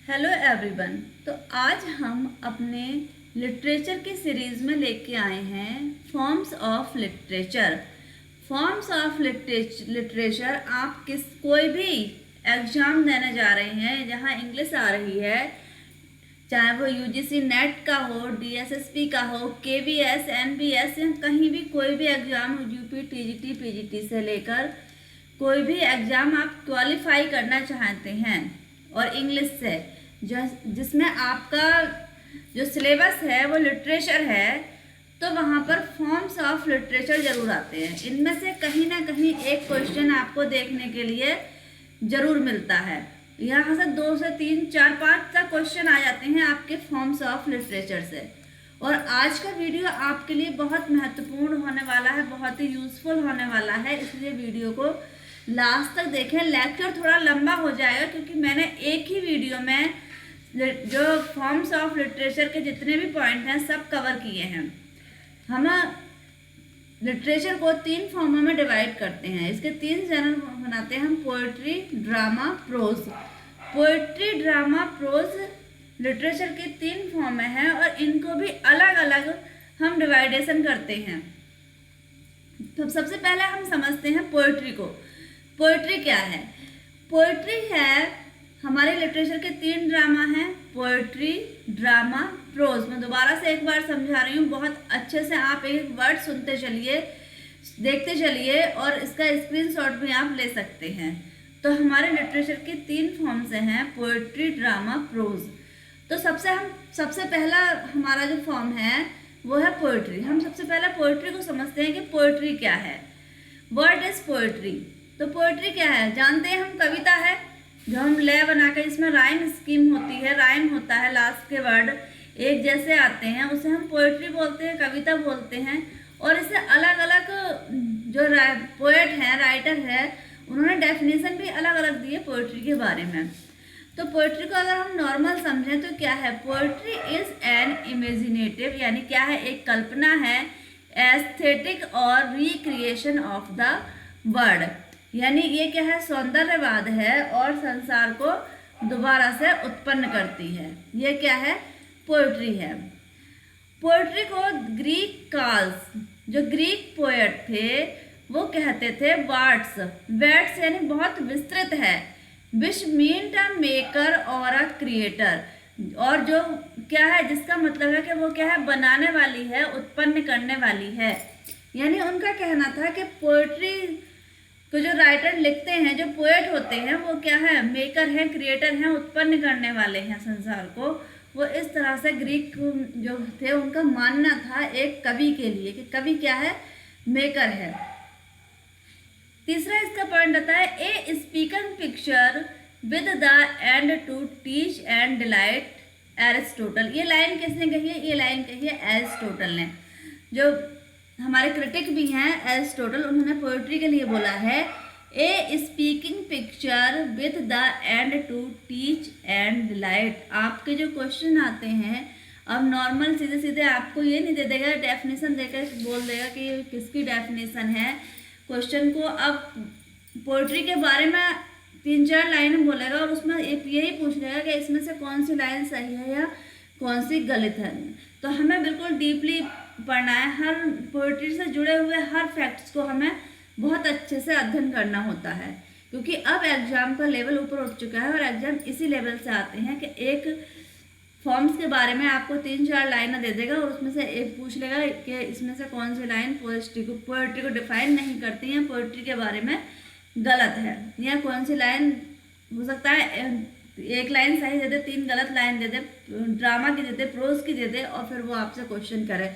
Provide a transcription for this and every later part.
Hello everyone. तो आज हम अपने लिटरेचर की सीरीज़ में लेके आए हैं forms of literature. Forms of literature आप कोई भी एग्ज़ाम देने जा रहे हैं जहां इंग्लिश आ रही है, चाहे वो यूजीसी नेट का हो, डीएसएसपी का हो, केवीएस, एनबीएस, या कहीं भी कोई भी एग्ज़ाम, यूपी, टीजीटी, पीजीटी से लेकर कोई भी एग्ज़ाम आप क्वालिफाई करना चाहते हैं और इंग्लिश से जिसमें आपका जो सिलेबस है वो लिटरेचर है, तो वहाँ पर फॉर्म्स ऑफ लिटरेचर ज़रूर आते हैं। इनमें से कहीं ना कहीं एक क्वेश्चन आपको देखने के लिए ज़रूर मिलता है। यहाँ से 2 से 3 4 5 तक क्वेश्चन आ जाते हैं आपके फॉर्म्स ऑफ लिटरेचर से। और आज का वीडियो आपके लिए बहुत महत्वपूर्ण होने वाला है, बहुत ही यूज़फुल होने वाला है, इसलिए वीडियो को लास्ट तक देखें। लेक्चर थोड़ा लंबा हो जाएगा क्योंकि मैंने एक ही वीडियो में जो फॉर्म्स ऑफ लिटरेचर के जितने भी पॉइंट हैं सब कवर किए हैं। हम लिटरेचर को 3 फॉर्मों में डिवाइड करते हैं। इसके 3 जनरल बनाते हैं हम: poetry, drama, prose. Poetry, drama, prose literature की 3 फॉर्में हैं और इनको भी अलग अलग हम डिवाइडेशन करते हैं। तो सबसे पहले हम समझते हैं पोएट्री को। पोएट्री क्या है? पोएट्री है हमारे लिटरेचर के 3 ड्रामा हैं: पोएट्री, ड्रामा, प्रोज। मैं दोबारा से एक बार समझा रही हूँ, बहुत अच्छे से आप एक वर्ड सुनते चलिए, देखते चलिए और इसका स्क्रीनशॉट भी आप ले सकते हैं। तो हमारे लिटरेचर के 3 फॉर्म से हैं: पोएट्री, ड्रामा, प्रोज। तो सबसे पहला हमारा जो फॉर्म है वो है पोएट्री। हम सबसे पहले पोएट्री को समझते हैं कि पोएट्री क्या है। What is poetry? तो पोएट्री क्या है? जानते हैं हम, कविता है जो हम लय बनाकर, इसमें राइम स्कीम होती है, राइम होता है, लास्ट के वर्ड एक जैसे आते हैं, उसे हम पोएट्री बोलते हैं, कविता बोलते हैं। और इसे अलग अलग जो पोएट हैं, राइटर है, उन्होंने डेफिनेशन भी अलग अलग दी है पोएट्री के बारे में। तो पोएट्री को अगर हम नॉर्मल समझें तो क्या है? पोएट्री इज एन इमेजिनेटिव, यानी क्या है? एक कल्पना है, एस्थेटिक और रिक्रिएशन ऑफ द वर्ड, यानी ये क्या है? सौंदर्यवाद है और संसार को दोबारा से उत्पन्न करती है। ये क्या है? पोएट्री है। पोएट्री को ग्रीक काल्स, जो ग्रीक पोएट थे, वो कहते थे बार्ड्स। बार्ड्स यानी बहुत विस्तृत है, विच मीन्ड अ मेकर और अ क्रिएटर। और जो क्या है, जिसका मतलब है कि वो क्या है? बनाने वाली है, उत्पन्न करने वाली है। यानी उनका कहना था कि पोएट्री तो जो राइटर लिखते हैं, जो पोएट होते हैं, वो क्या है? मेकर हैं, क्रिएटर हैं, उत्पन्न करने वाले हैं संसार को। वो इस तरह से ग्रीक जो थे उनका मानना था एक कवि के लिए कि कवि क्या है? मेकर है। तीसरा इसका पॉइंट आता है: a speaking picture with the end to teach and delight, Aristotle. ये लाइन किसने कही है? ये लाइन कही है एरिस्टोटल ने। जो हमारे क्रिटिक भी हैं एरिस्टोटल, उन्होंने पोएट्री के लिए बोला है a speaking picture with the end to teach and delight. आपके जो क्वेश्चन आते हैं, अब नॉर्मल सीधे सीधे आपको ये नहीं दे देगा, डेफिनेशन देकर बोल देगा कि ये किसकी डेफिनेशन है क्वेश्चन को। अब पोएट्री के बारे में 3-4 लाइन बोलेगा और उसमें यही पूछ लेगा कि इसमें से कौन सी लाइन सही है या कौन सी गलत है। तो हमें बिल्कुल डीपली पढ़ना है, हर पोएट्री से जुड़े हुए हर फैक्ट्स को हमें बहुत अच्छे से अध्ययन करना होता है, क्योंकि अब एग्जाम का लेवल ऊपर उठ चुका है और एग्जाम इसी लेवल से आते हैं कि एक फॉर्म्स के बारे में आपको 3-4 लाइनें दे देगा और उसमें से एक पूछ लेगा कि इसमें से कौन सी लाइन पोएट्री को डिफाइन नहीं करती है, पोएट्री के बारे में गलत है, या कौन सी लाइन हो सकता है एक लाइन सही दे दे, 3 गलत लाइन दे दे, ड्रामा की दे दे, प्रोज की दे दे, और फिर वो आपसे क्वेश्चन करे।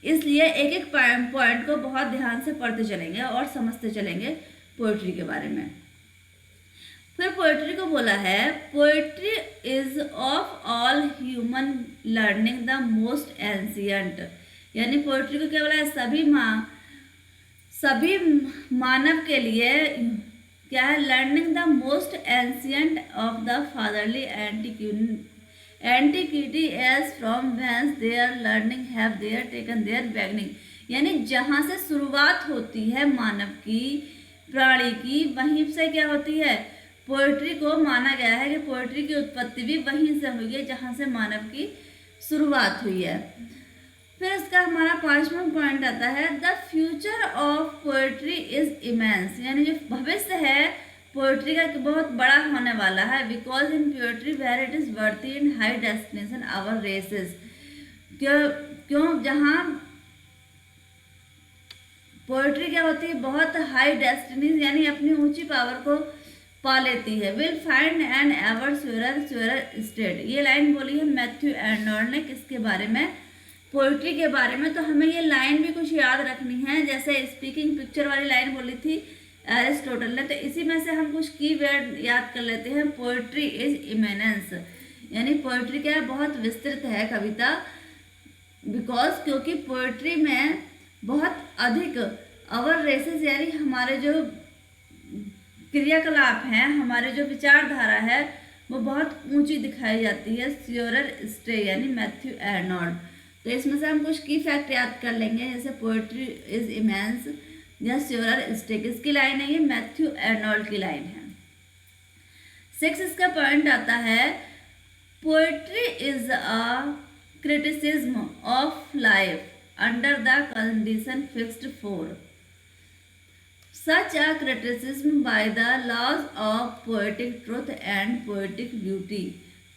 इसलिए एक एक पॉइंट को बहुत ध्यान से पढ़ते चलेंगे और समझते चलेंगे पोएट्री के बारे में। फिर पोएट्री को बोला है poetry is of all human learning the most ancient, यानी पोएट्री को क्या बोला है? सभी मानव के लिए क्या है? Learning the most ancient of the fatherly antiquity as from whence their learning have their taken their beginning, यानी जहाँ से शुरुआत होती है मानव की, प्राणी की, वहीं से क्या होती है? पोएट्री को माना गया है कि पोएट्री की उत्पत्ति भी वहीं से हुई है जहाँ से मानव की शुरुआत हुई है। फिर इसका हमारा 5वां पॉइंट आता है, the future of poetry is immense, यानी जो भविष्य है पोएट्री का बहुत बड़ा होने वाला है। Because in poetry where it is worthy in high destination our races, क्यों जहाँ पोएट्री क्या होती है, बहुत हाई डेस्टिनीज यानी अपनी ऊंची पावर को पा लेती है। Will find an ever surer state, ये लाइन बोली है मैथ्यू आर्नोल्ड ने किसके बारे में, पोएट्री के बारे में। तो हमें ये लाइन भी कुछ याद रखनी है, जैसे स्पीकिंग पिक्चर वाली लाइन बोली थी एरिस्टोटल ने, तो इसी में से हम कुछ की वर्ड याद कर लेते हैं। पोएट्री इज इमेनेंस, यानी पोएट्री क्या है, बहुत विस्तृत है कविता। बिकॉज क्योंकि पोएट्री में बहुत अधिक अवर रेसेस यानी हमारे जो क्रियाकलाप हैं, हमारे जो विचारधारा है वो बहुत ऊंची दिखाई जाती है। श्योरर स्टे यानी मैथ्यू आर्नोल्ड। तो इसमें से हम कुछ की फैक्ट याद कर लेंगे, जैसे पोएट्री इज इमेंस या श्योरर स्टे किसकी लाइन है, ये मैथ्यू आर्नोल्ड की लाइन है। 6 इसका पॉइंट आता है, poetry is a criticism of life under the condition fixed for, such a criticism by the laws of poetic truth and poetic beauty।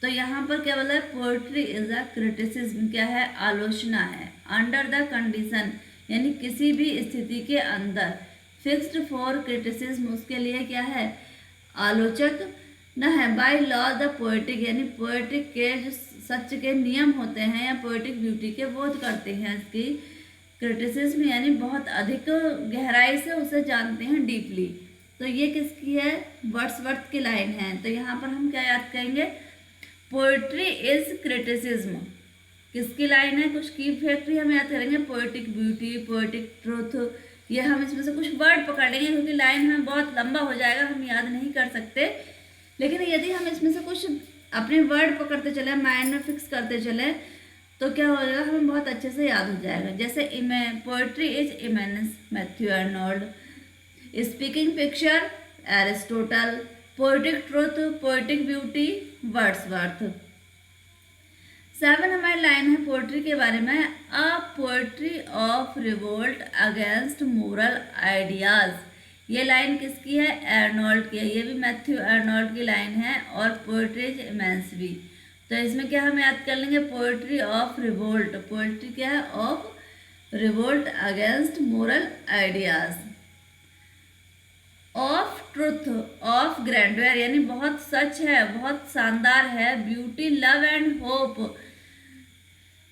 तो यहाँ पर क्या बोला है, पोएट्री इज अ क्रिटिसिज्म, क्या है, आलोचना है। अंडर द कंडीशन यानी किसी भी स्थिति के अंदर, फिक्स्ड फॉर क्रिटिसिज्म उसके लिए क्या है, आलोचक न है। बाय लॉ द पोएटिक यानी पोएटिक के जो सच के नियम होते हैं या पोएटिक ब्यूटी के बोध करते हैं इसकी। क्रिटिसिज्म यानी बहुत अधिक गहराई से उसे जानते हैं, डीपली। तो ये किसकी है, वर्ड्सवर्थ की लाइन है। तो यहाँ पर हम क्या याद करेंगे, पोएट्री इज क्रिटिसिज्म किसकी लाइन है, कुछ की फैक्ट्री हम याद करेंगे, पोएटिक ब्यूटी, पोएटिक ट्रूथ, ये हम इसमें से कुछ वर्ड पकड़ लेंगे क्योंकि लाइन हमें बहुत लंबा हो जाएगा, हम याद नहीं कर सकते। लेकिन यदि हम इसमें से कुछ अपने वर्ड पकड़ते चले, माइंड में फिक्स करते चले, तो क्या हो जाएगा, हमें बहुत अच्छे से याद हो जाएगा। जैसे poetry is immense Matthew Arnold, speaking picture Aristotle, poetic truth, poetic beauty Wordsworth. 7 हमारी लाइन है पोएट्री के बारे में, a poetry of revolt against moral ideas. ये लाइन किसकी है, आर्नोल्ड की है, ये भी मैथ्यू आर्नोल्ड की लाइन है। और पोएट्री इज इमेंस भी, तो इसमें क्या हम याद कर लेंगे, पोएट्री ऑफ रिवोल्ट, पोएट्री क्या है, of revolt against moral ideas. Of truth, of grandeur यानी बहुत सच है, बहुत शानदार है। Beauty love and hope,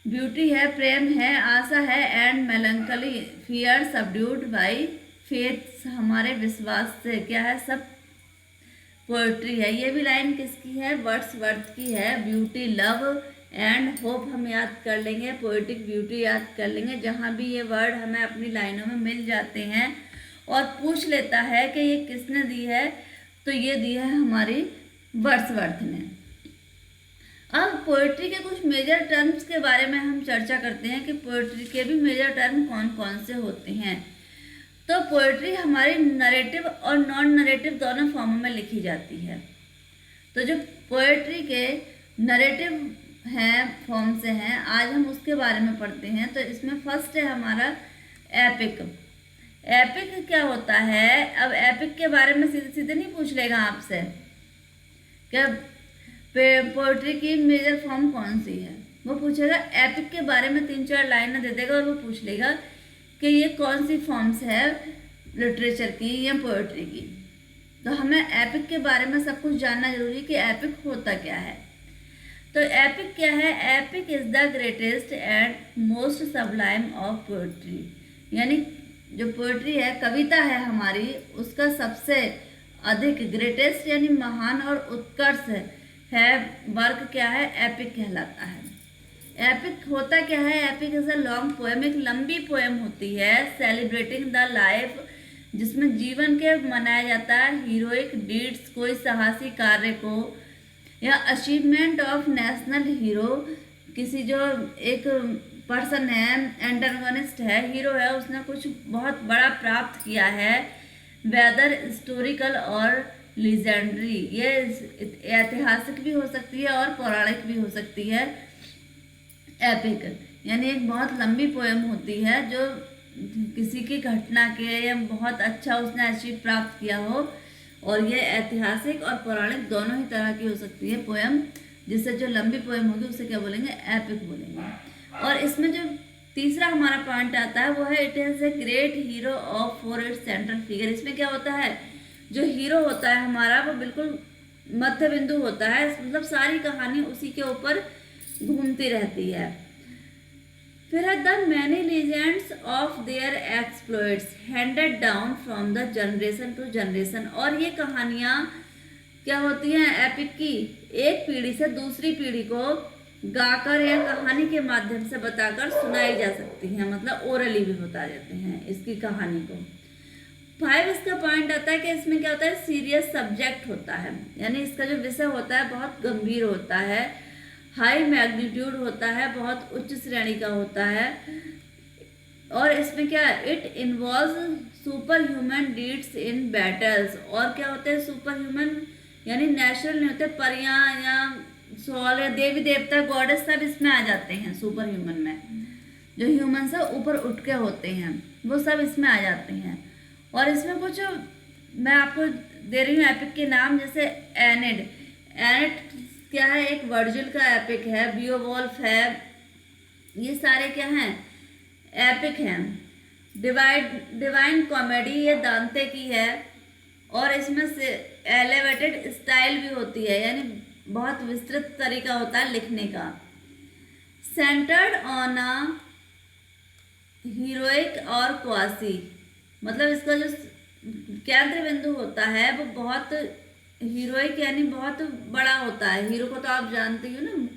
beauty है, प्रेम है, आशा है। And melancholy fear subdued by faith, हमारे विश्वास से क्या है, सब पोएट्री है। ये भी लाइन किसकी है, वर्ड्सवर्थ की है। ब्यूटी लव एंड होप हम याद कर लेंगे, पोएटिक ब्यूटी याद कर लेंगे। जहाँ भी ये वर्ड हमें अपनी लाइनों में मिल जाते हैं और पूछ लेता है कि ये किसने दी है, तो ये दी है हमारी वर्ड्सवर्थ ने। अब पोएट्री के कुछ मेजर टर्म्स के बारे में हम चर्चा करते हैं कि पोएट्री के भी मेजर टर्म कौन कौन से होते हैं। तो पोएट्री हमारी नरेटिव और नॉन नरेटिव दोनों फॉर्म में लिखी जाती है। तो जो पोएट्री के नरेटिव हैं, फॉर्म से हैं, आज हम उसके बारे में पढ़ते हैं। तो इसमें फर्स्ट है हमारा एपिक। एपिक क्या होता है, अब एपिक के बारे में सीधे सीधे नहीं पूछ लेगा आपसे क्या पोएट्री की मेजर फॉर्म कौन सी है, वो पूछेगा एपिक के बारे में 3-4 लाइनें दे देगा और वो पूछ लेगा कि ये कौन सी फॉर्म्स है लिटरेचर की या पोएट्री की। तो हमें एपिक के बारे में सब कुछ जानना जरूरी है कि एपिक होता क्या है। तो एपिक क्या है, epic is the greatest and most Sublime of poetry, यानी जो पोएट्री है, कविता है हमारी, उसका सबसे अधिक ग्रेटेस्ट यानी महान और उत्कर्ष है वर्क क्या है, एपिक कहलाता है। एपिक होता क्या है, epic is a long poem, एक लंबी पोएम होती है सेलिब्रेटिंग द लाइफ, जिसमें जीवन के मनाया जाता है हीरोइक डीड्स, कोई साहसी कार्य को, या अचीवमेंट ऑफ नेशनल हीरो, किसी जो एक पर्सन है, एंटागोनिस्ट है, हीरो है, उसने कुछ बहुत बड़ा प्राप्त किया है, वेदर हिस्टोरिकल और लीजेंडरी, ये ऐतिहासिक भी हो सकती है और पौराणिक भी हो सकती है। एपिक यानी एक बहुत लंबी पोएम होती है जो किसी की घटना के या बहुत अच्छा उसने अचीव प्राप्त किया हो, और ये ऐतिहासिक और पौराणिक दोनों ही तरह की हो सकती है पोएम। जिससे जो लंबी पोएम होगी उसे क्या बोलेंगे, एपिक बोलेंगे। और इसमें जो तीसरा हमारा पॉइंट आता है वो है it is a great hero of for its central figure. इसमें क्या होता है, जो हीरो होता है हमारा वो बिल्कुल मध्य बिंदु होता है, मतलब सारी कहानी उसी के ऊपर घूमती रहती है। फिर है the many legends of their exploits handed down from the generation to generation. और ये कहानियाँ क्या होती हैं एपिक की, एक पीढ़ी से दूसरी पीढ़ी को गाकर या कहानी के माध्यम से बताकर सुनाई जा सकती हैं, मतलब ओरली भी बता देते हैं इसकी कहानी को। 5 इसका पॉइंट आता है कि इसमें क्या होता है, सीरियस सब्जेक्ट होता है, यानी इसका जो विषय होता है बहुत गंभीर होता है, हाई मैग्नीट्यूड होता है, बहुत उच्च श्रेणी का होता है। और इसमें क्या है, it involve super human deeds in battles. और क्या होते हैं सुपर ह्यूमन, यानी नेचुरल नहीं होते, परियां या सोल या देवी देवता गॉडेस सब इसमें आ जाते हैं। सुपर ह्यूमन में जो ह्यूमन से ऊपर उठ के होते हैं वो सब इसमें आ जाते हैं। और इसमें कुछ मैं आपको दे रही हूँ एपिक के नाम, जैसे एनिड। एनिड क्या है, एक वर्जिल का एपिक है, बियोवोल्फ है, ये सारे क्या हैं, एपिक हैं। डिवाइन कॉमेडी ये दांते की है, और इसमें से एलिवेटेड स्टाइल भी होती है, यानी बहुत विस्तृत तरीका होता है लिखने का। सेंटर्ड ऑन अ हीरोइक और क्वासी, मतलब इसका जो केंद्र बिंदु होता है वो बहुत हीरोइक यानी बहुत बड़ा होता है। हीरो को तो आप जानते ही हो ना,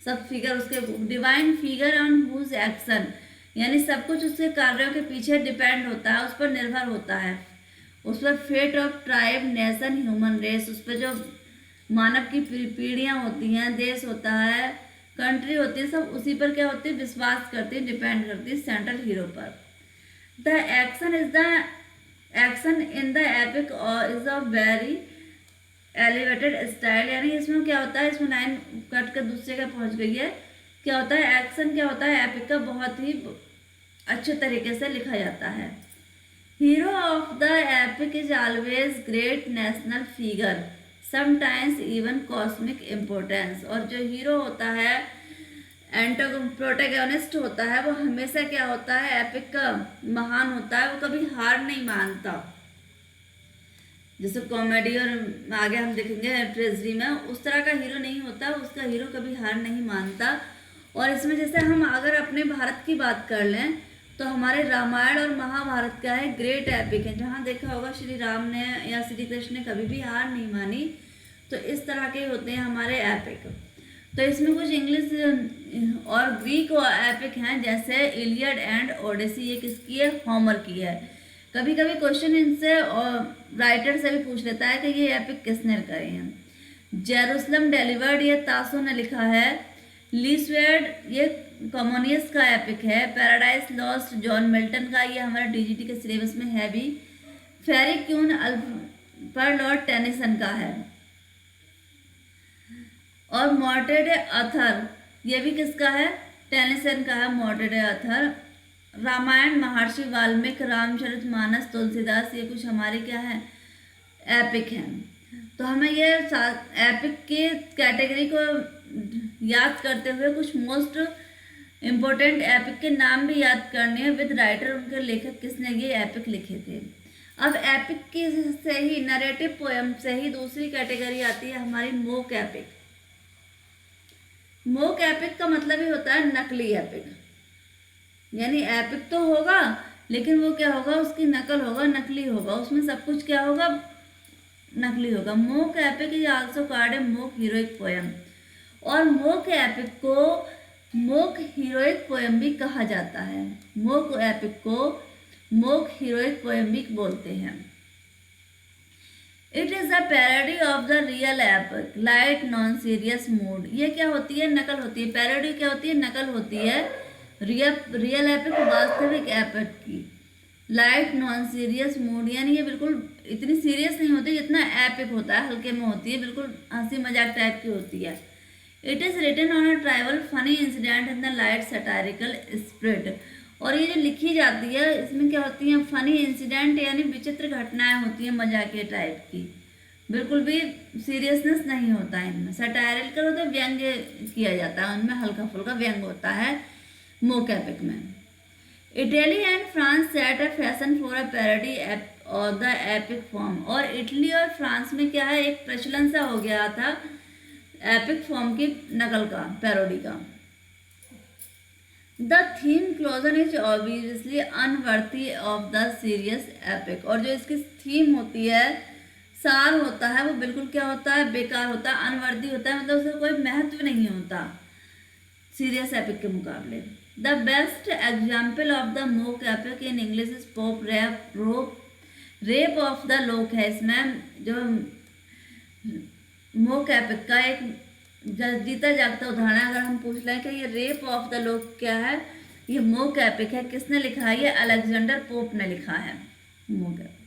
सब फिगर उसके, divine figure on whose action, यानी सब कुछ उसके कार्यों के पीछे डिपेंड होता है, उस पर निर्भर होता है, उस पर fate of tribe nation human race, उस पर जो मानव की पीढ़ियाँ होती हैं, देश होता है, कंट्री होती है, सब उसी पर क्या होती है, विश्वास करती है, डिपेंड करती है सेंट्रल हीरो पर। The action in the epic is a very elevated style, यानी इसमें क्या होता है, इसमें लाइन कट कर दूसरे का पहुंच गई है। क्या होता है, एक्शन क्या होता है एपिक का बहुत ही अच्छे तरीके से लिखा जाता है। Hero of the epic is always great national figure, sometimes even cosmic importance. और जो हीरो होता है, प्रोटैगनिस्ट होता है, वो हमेशा क्या होता है, एपिक का महान होता है, वो कभी हार नहीं मानता। जैसे कॉमेडी और आगे हम देखेंगे ट्रेजरी में, उस तरह का हीरो नहीं होता, उसका हीरो कभी हार नहीं मानता। और इसमें जैसे हम अगर अपने भारत की बात कर लें तो हमारे रामायण और महाभारत क्या है, ग्रेट एपिक है, जहाँ देखा होगा श्री राम ने या श्री कृष्ण ने कभी भी हार नहीं मानी। तो इस तरह के होते हैं हमारे एपिक। तो इसमें कुछ इंग्लिश और ग्रीक एपिक हैं, जैसे इलियड एंड ओडिसी, ये किसकी है, होमर की है। कभी कभी क्वेश्चन इनसे और राइटर से भी पूछ लेता है कि ये एपिक किसने करे हैं। जेरूसलम डिलीवर्ड ये तासो ने लिखा है। लीस्वेड ये कॉमोनियस का एपिक है। पैराडाइज लॉस्ट जॉन मिल्टन का, ये हमारे डीजीटी के सिलेबस में है भी। फेरी क्यून पर लॉर्ड टेनिसन का है। और मॉर्टेड अथर ये भी किसका है, टेनिसन का है मॉर्टेड अथर। रामायण महर्षि वाल्मीकि, रामचरितमानस तुलसीदास, ये कुछ हमारे क्या है, एपिक हैं। तो हमें ये एपिक की कैटेगरी को याद करते हुए कुछ मोस्ट इम्पोर्टेंट एपिक के नाम भी याद करने हैं विद राइटर, उनके लेखक किसने ये एपिक लिखे थे। अब एपिक की से ही, नरेटिव पोएम से ही दूसरी कैटेगरी आती है हमारी मोक एपिक। मोक एपिक का मतलब ही होता है नकली एपिक, यानी एपिक तो होगा लेकिन वो क्या होगा, उसकी नकल होगा, नकली होगा, उसमें सब कुछ क्या होगा, नकली होगा। Mock epic is also called a mock heroic poem. और मोक एपिक को मोक हीरोइक पोएम भी कहा जाता है। मोक एपिक को मोक हीरोइक पोएम भी बोलते हैं। It is a parody of the real epic, light non serious mood. ये क्या होती है, नकल होती है। पैरोडी क्या होती है, नकल होती है रियल एपिक, वास्तविक एपिक की। लाइट नॉन सीरियस मूड, यानी ये बिल्कुल इतनी सीरियस नहीं होती जितना एपिक होता है, हल्के में होती है, बिल्कुल हंसी मजाक टाइप की होती है। It is written on a trivial funny incident in the light satirical spirit. और ये जो लिखी जाती है इसमें क्या होती है, फनी इंसिडेंट यानी विचित्र घटनाएं होती हैं मजाकिया टाइप की, बिल्कुल भी सीरियसनेस नहीं होता है इनमें। सटायरिकल होता है, व्यंग्य किया जाता है उनमें, हल्का फुल्का व्यंग्य होता है मोक एपिक में। Italy and France set a fashion for a parody of the epic form. और इटली और फ्रांस में क्या है, एक प्रचलन सा हो गया था एपिक फॉर्म की नकल का, पैरोडी का। The theme chosen is obviously unworthy of the serious epic. और जो इसकी थीम होती है, सार होता है, वो बिल्कुल क्या होता है, बेकार होता है, अनवर्दी होता है, मतलब उसका कोई महत्व नहीं होता सीरियस एपिक के मुकाबले। The best example of the mock epic in English is Pope rape of the lock है। इसमें जो मोक एपिक का एक जीता जागता उदाहरण है, अगर हम पूछ लें कि ये रेप ऑफ द लोक क्या है, ये मोक एपिक है, किसने लिखा है, ये अलेक्जेंडर पोप ने लिखा है मोक एपिक।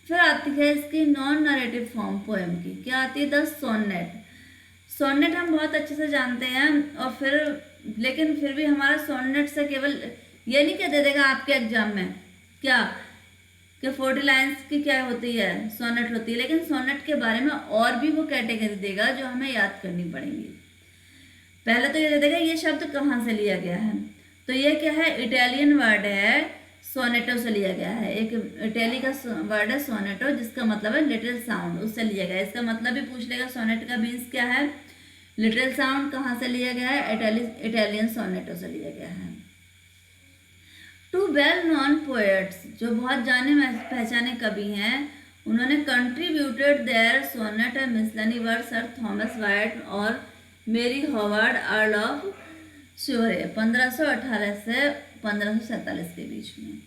फिर आती है इसकी नॉन नरेटिव फॉर्म पोएम की, क्या आती है, द सोनेट। सोनेट हम बहुत अच्छे से जानते हैं, और फिर लेकिन फिर भी हमारा सोनेट से केवल ये नहीं क्या दे देगा आपके एग्जाम में, क्या कि 40 लाइन्स की क्या होती है, सोनेट होती है, लेकिन सोनेट के बारे में और भी वो कैटेगरी देगा जो हमें याद करनी पड़ेगी। पहले तो ये दे देगा ये शब्द कहाँ से लिया गया है, तो ये क्या है, इटालियन वर्ड है, सोनेटो से लिया गया है। एक इटाली का वर्ड है सोनेटो, जिसका मतलब है लिटिल साउंड, उससे लिया गया है। इसका मतलब भी पूछ लेगा, सोनेट का मीन्स क्या है, लिटिल साउंड, कहाँ से लिया गया है, इटालियन सोनेटो से लिया गया है। टू वेल नॉन पोएट्स, जो बहुत जाने पहचाने कवि हैं, उन्होंने contributed their sonnet and miscellany work sir Thomas Wyatt और मेरी हॉवर्ड अर्ल ऑफ श्योरे 1518 से 1547 के बीच में।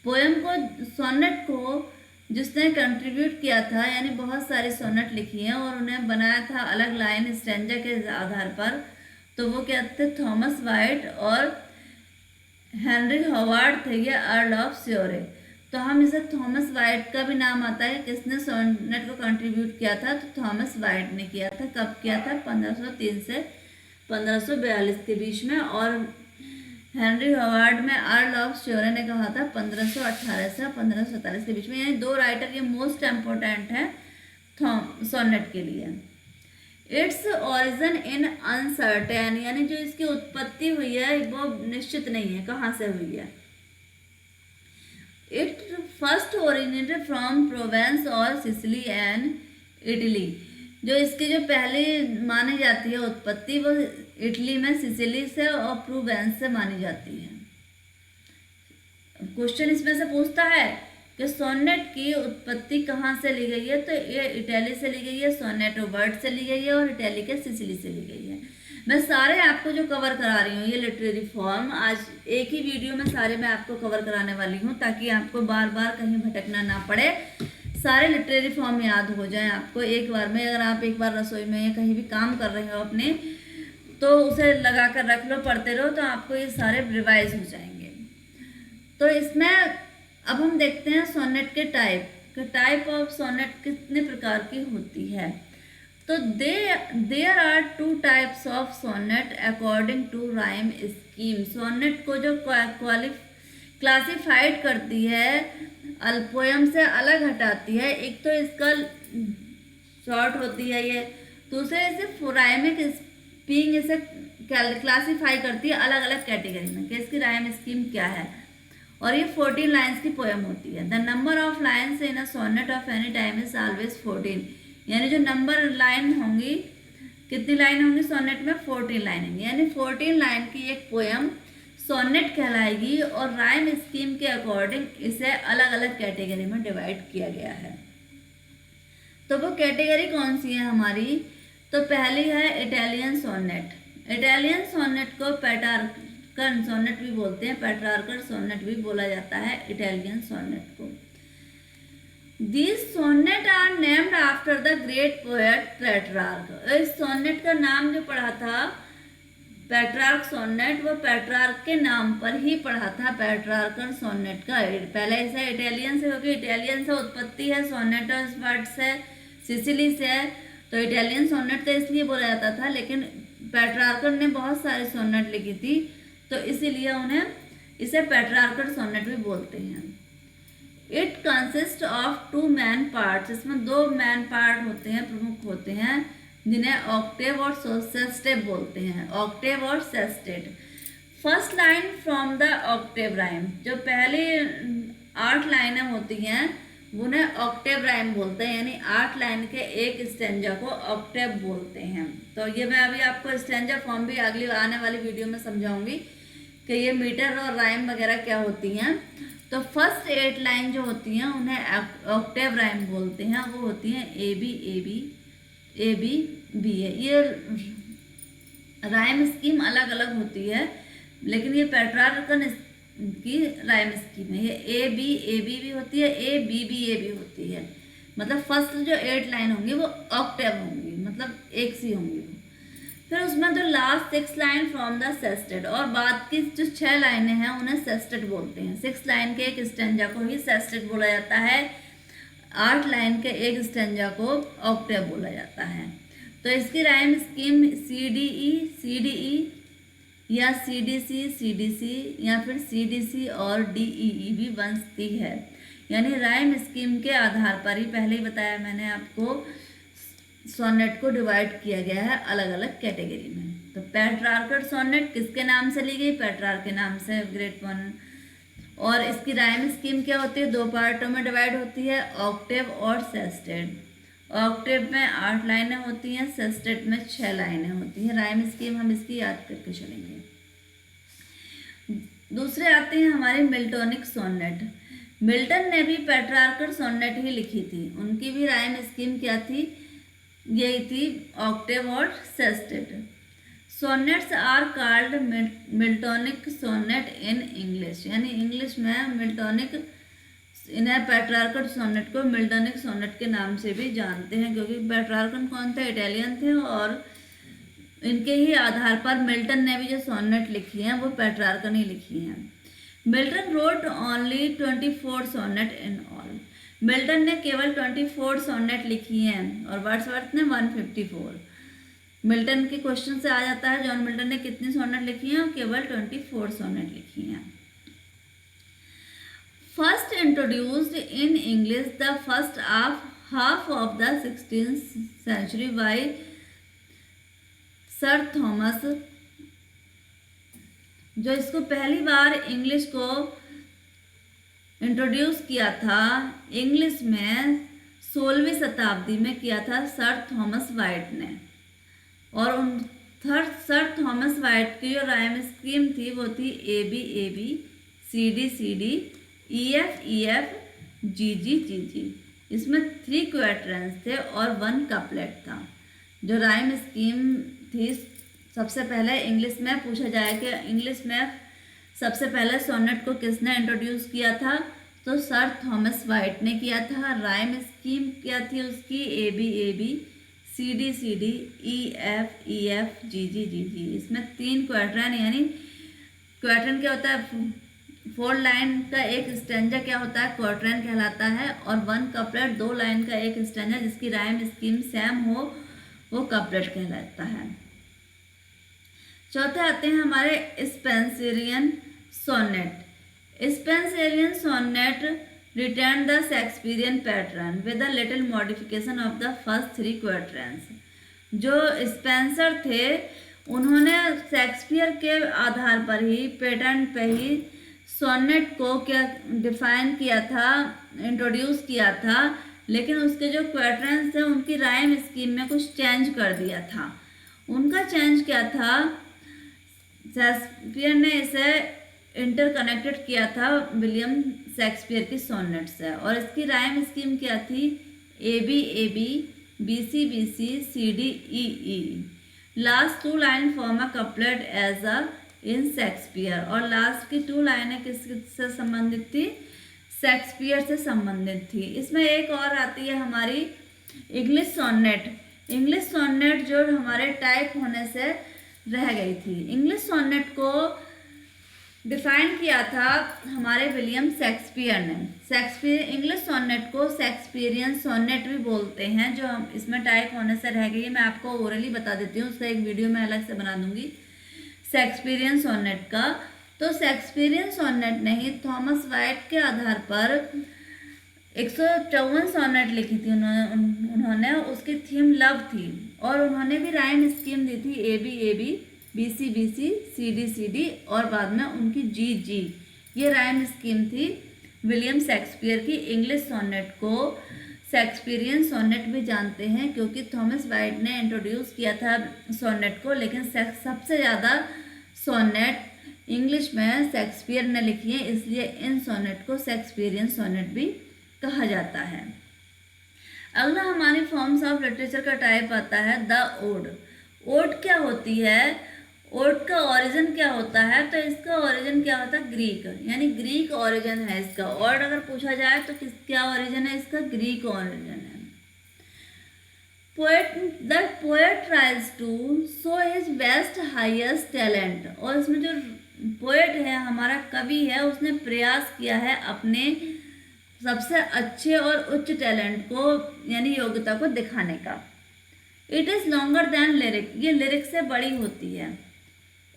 पोएम को, सोनेट को जिसने कंट्रीब्यूट किया था, यानी बहुत सारी सोनेट लिखी हैं और उन्हें बनाया था अलग लाइन स्टैंजा के आधार पर, तो वो क्या थे, थॉमस वाइट और हेनरी हॉवर्ड थे, ये अर्ल ऑफ श्योरे। तो हम इसे थॉमस वाइट का भी नाम आता है, किसने सोनेट को कंट्रीब्यूट किया था, तो थॉमस वाइट ने किया था। कब किया था, 1503 से 1542 के बीच में। और हेनरी हॉवर्ड में अर्ल ऑफ श्योरे ने कहा था 1518 से 1547 के बीच में। यानी दो राइटर ये मोस्ट इम्पोर्टेंट है सोनेट के लिए। इट्स ओरिजिन इन अनसर्टेन, यानी जो इसकी उत्पत्ति हुई है वो निश्चित नहीं है, कहाँ से हुई है। It first originated from Provence और सिसिली एंड इटली। जो इसकी जो पहले मानी जाती है उत्पत्ति, वो इटली में सिसिली से और प्रोवेंस से मानी जाती है। क्वेश्चन इसमें से पूछता है कि सोनेट की उत्पत्ति कहाँ से ली गई है, तो ये इटली से ली गई है, सोनेटो वर्ड से ली गई है, और इटली के सिसिली से ली गई है। मैं सारे आपको जो कवर करा रही हूँ ये लिटरेरी फॉर्म, आज एक ही वीडियो में सारे मैं आपको कवर कराने वाली हूँ, ताकि आपको बार बार कहीं भटकना ना पड़े, सारे लिटरेरी फॉर्म याद हो जाएं आपको एक बार में। अगर आप एक बार रसोई में या कहीं भी काम कर रहे हो अपने, तो उसे लगा कर रख लो, पढ़ते रहो, तो आपको ये सारे रिवाइज हो जाएंगे। तो इसमें अब हम देखते हैं सोनेट के टाइप ऑफ सोनेट कितने प्रकार की होती है। तो there are 2 types of sonnet according to rhyme scheme. Sonnet को जो क्लासिफाइड करती है, पोएम से अलग हटाती है, एक तो इसका शॉर्ट होती है ये, दूसरे इसे राइमिक स्कीम इसे क्लासिफाई करती है अलग अलग कैटेगरी में कि इसकी राइम स्कीम क्या है। और ये 14 लाइन्स की पोएम होती है। The number of lines in a sonnet of any time is always 14, यानी जो नंबर लाइन होंगी, कितनी लाइन होंगी सोनेट में, 14 लाइन होंगी, यानी 14 लाइन की एक पोएम सोनेट कहलाएगी। और राइम स्कीम के अकॉर्डिंग इसे अलग अलग कैटेगरी में डिवाइड किया गया है। तो वो कैटेगरी कौन सी है हमारी, तो पहली है इटालियन सोनेट। इटालियन सोनेट को पेट्रार्कन सोनेट भी बोलते हैं, पेट्रार्कन सोनेट भी बोला जाता है इटालियन सोनेट को। These sonnet are named after the great poet Petrarch. इस सोनेट का नाम जो पढ़ा था पेट्रार्क सोनेट, वो पेट्रार्क के नाम पर ही पढ़ा था, पेट्रार्कन सोनेट का। पहले ऐसा इटालियन से होगी, इटालियन से उत्पत्ति है, सोनेट इस वर्ड से सिसिली से है, तो इटालियन सोनेट तो इसलिए बोला जाता था। लेकिन पेट्रार्कन ने बहुत सारे सोनेट लिखी थी, तो इसीलिए उन्हें इसे पेट्रार्कन सोनेट भी बोलते हैं। It consist of 2 man parts, इसमें 2 मैन पार्ट होते हैं, प्रमुख होते हैं, जिन्हें ऑक्टेव और सेस्टेट बोलते हैं, ऑक्टेव और sestet. First line from the Octave rhyme, जो पहली 8 लाइनें होती हैं उन्हें ऑक्टेव राइम बोलते हैं, यानी 8 लाइन के एक स्टैंजा को ऑक्टेव बोलते हैं। तो ये मैं अभी आपको स्टैंजा फॉर्म भी अगली आने वाली वीडियो में समझाऊंगी कि ये मीटर और राइम वगैरह क्या होती हैं। तो फर्स्ट 8 लाइन जो होती हैं उन्हें ऑक्टेव राइम बोलते हैं, वो होती हैं A B A B A B B A. ये राइम स्कीम अलग अलग होती है, लेकिन ये पेट्रार्कन की राइम स्कीम है। ये ए बी भी होती है, ए बी भी होती है। मतलब फर्स्ट जो 8 लाइन होंगी वो ऑक्टेव होंगी, मतलब एक सी होंगी। फिर उसमें जो last 6 line from the sestet, और बाद की जो 6 लाइनें हैं उन्हें सेस्टेट बोलते हैं। 6 लाइन के एक स्टैंजा को ही सेस्टेट बोला जाता है, 8 लाइन के एक स्टैंजा को ऑक्टेव बोला जाता है। तो इसकी राइम स्कीम CDE या CDC या फिर CDC और DEE भी बनती है। यानी राइम स्कीम के आधार पर ही, पहले ही बताया मैंने आपको, सोनेट को डिवाइड किया गया है अलग अलग कैटेगरी में। तो पेट्रार्कन सोनेट किसके नाम से ली गई? पेट्रार्क के नाम से, ग्रेट 1। और इसकी राइम स्कीम क्या होती है? 2 पार्टों में डिवाइड होती है, ऑक्टेव और सेस्टेट। ऑक्टेव में 8 लाइनें होती हैं, सेस्टेट में 6 लाइनें होती हैं। राइम स्कीम हम इसकी याद करके चलेंगे। दूसरे आते हैं हमारे मिल्टोनिक सोनेट। मिल्टन ने भी पेट्रार्कन सोनेट ही लिखी थी, उनकी भी राइम स्कीम क्या थी? यही थी, ऑक्टेव और sestet. Sonnets are called Miltonic sonnet in English, यानी इंग्लिश में मिल्टोनिक, इन्हें पेट्रार्कन सोनेट को मिल्टोनिक सोनेट के नाम से भी जानते हैं, क्योंकि पेट्रार्कन कौन थे? इटालियन थे, और इनके ही आधार पर मिल्टन ने भी जो सोनेट लिखी हैं वो पेट्रार्कन ही लिखी हैं। Milton wrote only 24 sonnet in all, Milton ने केवल 24 सोनेट लिखी हैं और वर्ड्सवर्थ ने 154। मिल्टन के क्वेश्चन से आ जाता है जॉन मिल्टन ने कितनी सोनेट लिखी हैं? केवल 24 सोनेट लिखी हैं। First introduced in English the first half of the 16th century by sir Thomas, जो इसको पहली बार इंग्लिश को इंट्रोड्यूस किया था इंग्लिश में 16वीं शताब्दी में किया था सर थॉमस वाइट ने। और सर थॉमस वाइट की जो राइम स्कीम थी वो थी AB CD EF GG। इसमें 3 क्वाड्रेंट्स थे और 1 कपलेट था। जो राइम स्कीम थी, सबसे पहले इंग्लिश में पूछा जाए कि इंग्लिश में सबसे पहले सोनेट को किसने इंट्रोड्यूस किया था? तो सर थॉमस वाइट ने किया था। राइम स्कीम क्या थी उसकी? AB CD EF GG। इसमें 3 क्वाड्रेंट, यानी क्वाड्रेंट क्या होता है? 4 लाइन का एक स्टैंजा क्या होता है? क्वाड्रेंट कहलाता है। और 1 कपलेट, 2 लाइन का एक स्टैंजा जिसकी राइम स्कीम सेम हो वो कपलेट कहलाता है। चौथे आते हैं हमारे Spenserian sonnet. Spenserian sonnet return the Shakespearean pattern with a little modification of the first 3 quadrants. जो स्पेंसर थे उन्होंने शेक्सपियर के आधार पर ही, पैटर्न पे ही सोनेट को क्या डिफाइन किया था, इंट्रोड्यूस किया था, लेकिन उसके जो क्वाड्रेंट्स थे उनकी राइम स्कीम में कुछ चेंज कर दिया था। उनका चेंज क्या था? शेक्सपियर ने इसे इंटरकनेक्टेड किया था विलियम शेक्सपियर की सोनेट से। और इसकी राइम स्कीम क्या थी? AB BC CD last 2 line form a couplet as a in Shakespeare. और लास्ट की 2 लाइनें किससे संबंधित थी? शेक्सपियर से संबंधित थी। इसमें एक और आती है हमारी इंग्लिश सोनेट। इंग्लिश सोनेट जो हमारे टाइप होने से रह गई थी। इंग्लिश सोनेट को डिफाइन किया था हमारे विलियम शेक्सपियर ने। शेक्सपियर इंग्लिश सोनेट को शेक्सपियरियन सोनेट भी बोलते हैं। जो हम इसमें टाइप होने से रह गई है, मैं आपको ओरली बता देती हूँ, उसका एक वीडियो मैं अलग से बना दूंगी शेक्सपियरियन सोनेट का। तो शेक्सपियरियन सोनेट ने ही थॉमस वाइट के आधार पर 154 सोनेट लिखी थी उन्होंने। उसकी थीम लव थी और उन्होंने भी राइम स्कीम दी थी A B B C C D और बाद में उनकी जी। ये राइम स्कीम थी विलियम शेक्सपियर की। इंग्लिश सोनेट को शेक्सपियरियन सोनेट भी जानते हैं क्योंकि थॉमस वाइट ने इंट्रोड्यूस किया था सोनेट को, लेकिन सबसे ज़्यादा सोनेट इंग्लिश में शेक्सपियर ने लिखी है, इसलिए इन सोनेट को शेक्सपियरियन सोनेट भी कहा जाता है। अगला हमारी फॉर्म्स ऑफ लिटरेचर का टाइप आता है द ओड। ओड क्या होती है? ओड का ओरिजिन क्या होता है? तो इसका ओरिजिन क्या होता है? ग्रीक, यानी ग्रीक ओरिजिन है इसका। ओड अगर पूछा जाए तो क्या ओरिजिन है इसका? ग्रीक ओरिजिन है। The poet tries to show his best highest talent. और इसमें जो पोएट है, हमारा कवि है, उसने प्रयास किया है अपने सबसे अच्छे और उच्च टैलेंट को यानी योग्यता को दिखाने का। It is longer than lyric, ये लिरिक से बड़ी होती है।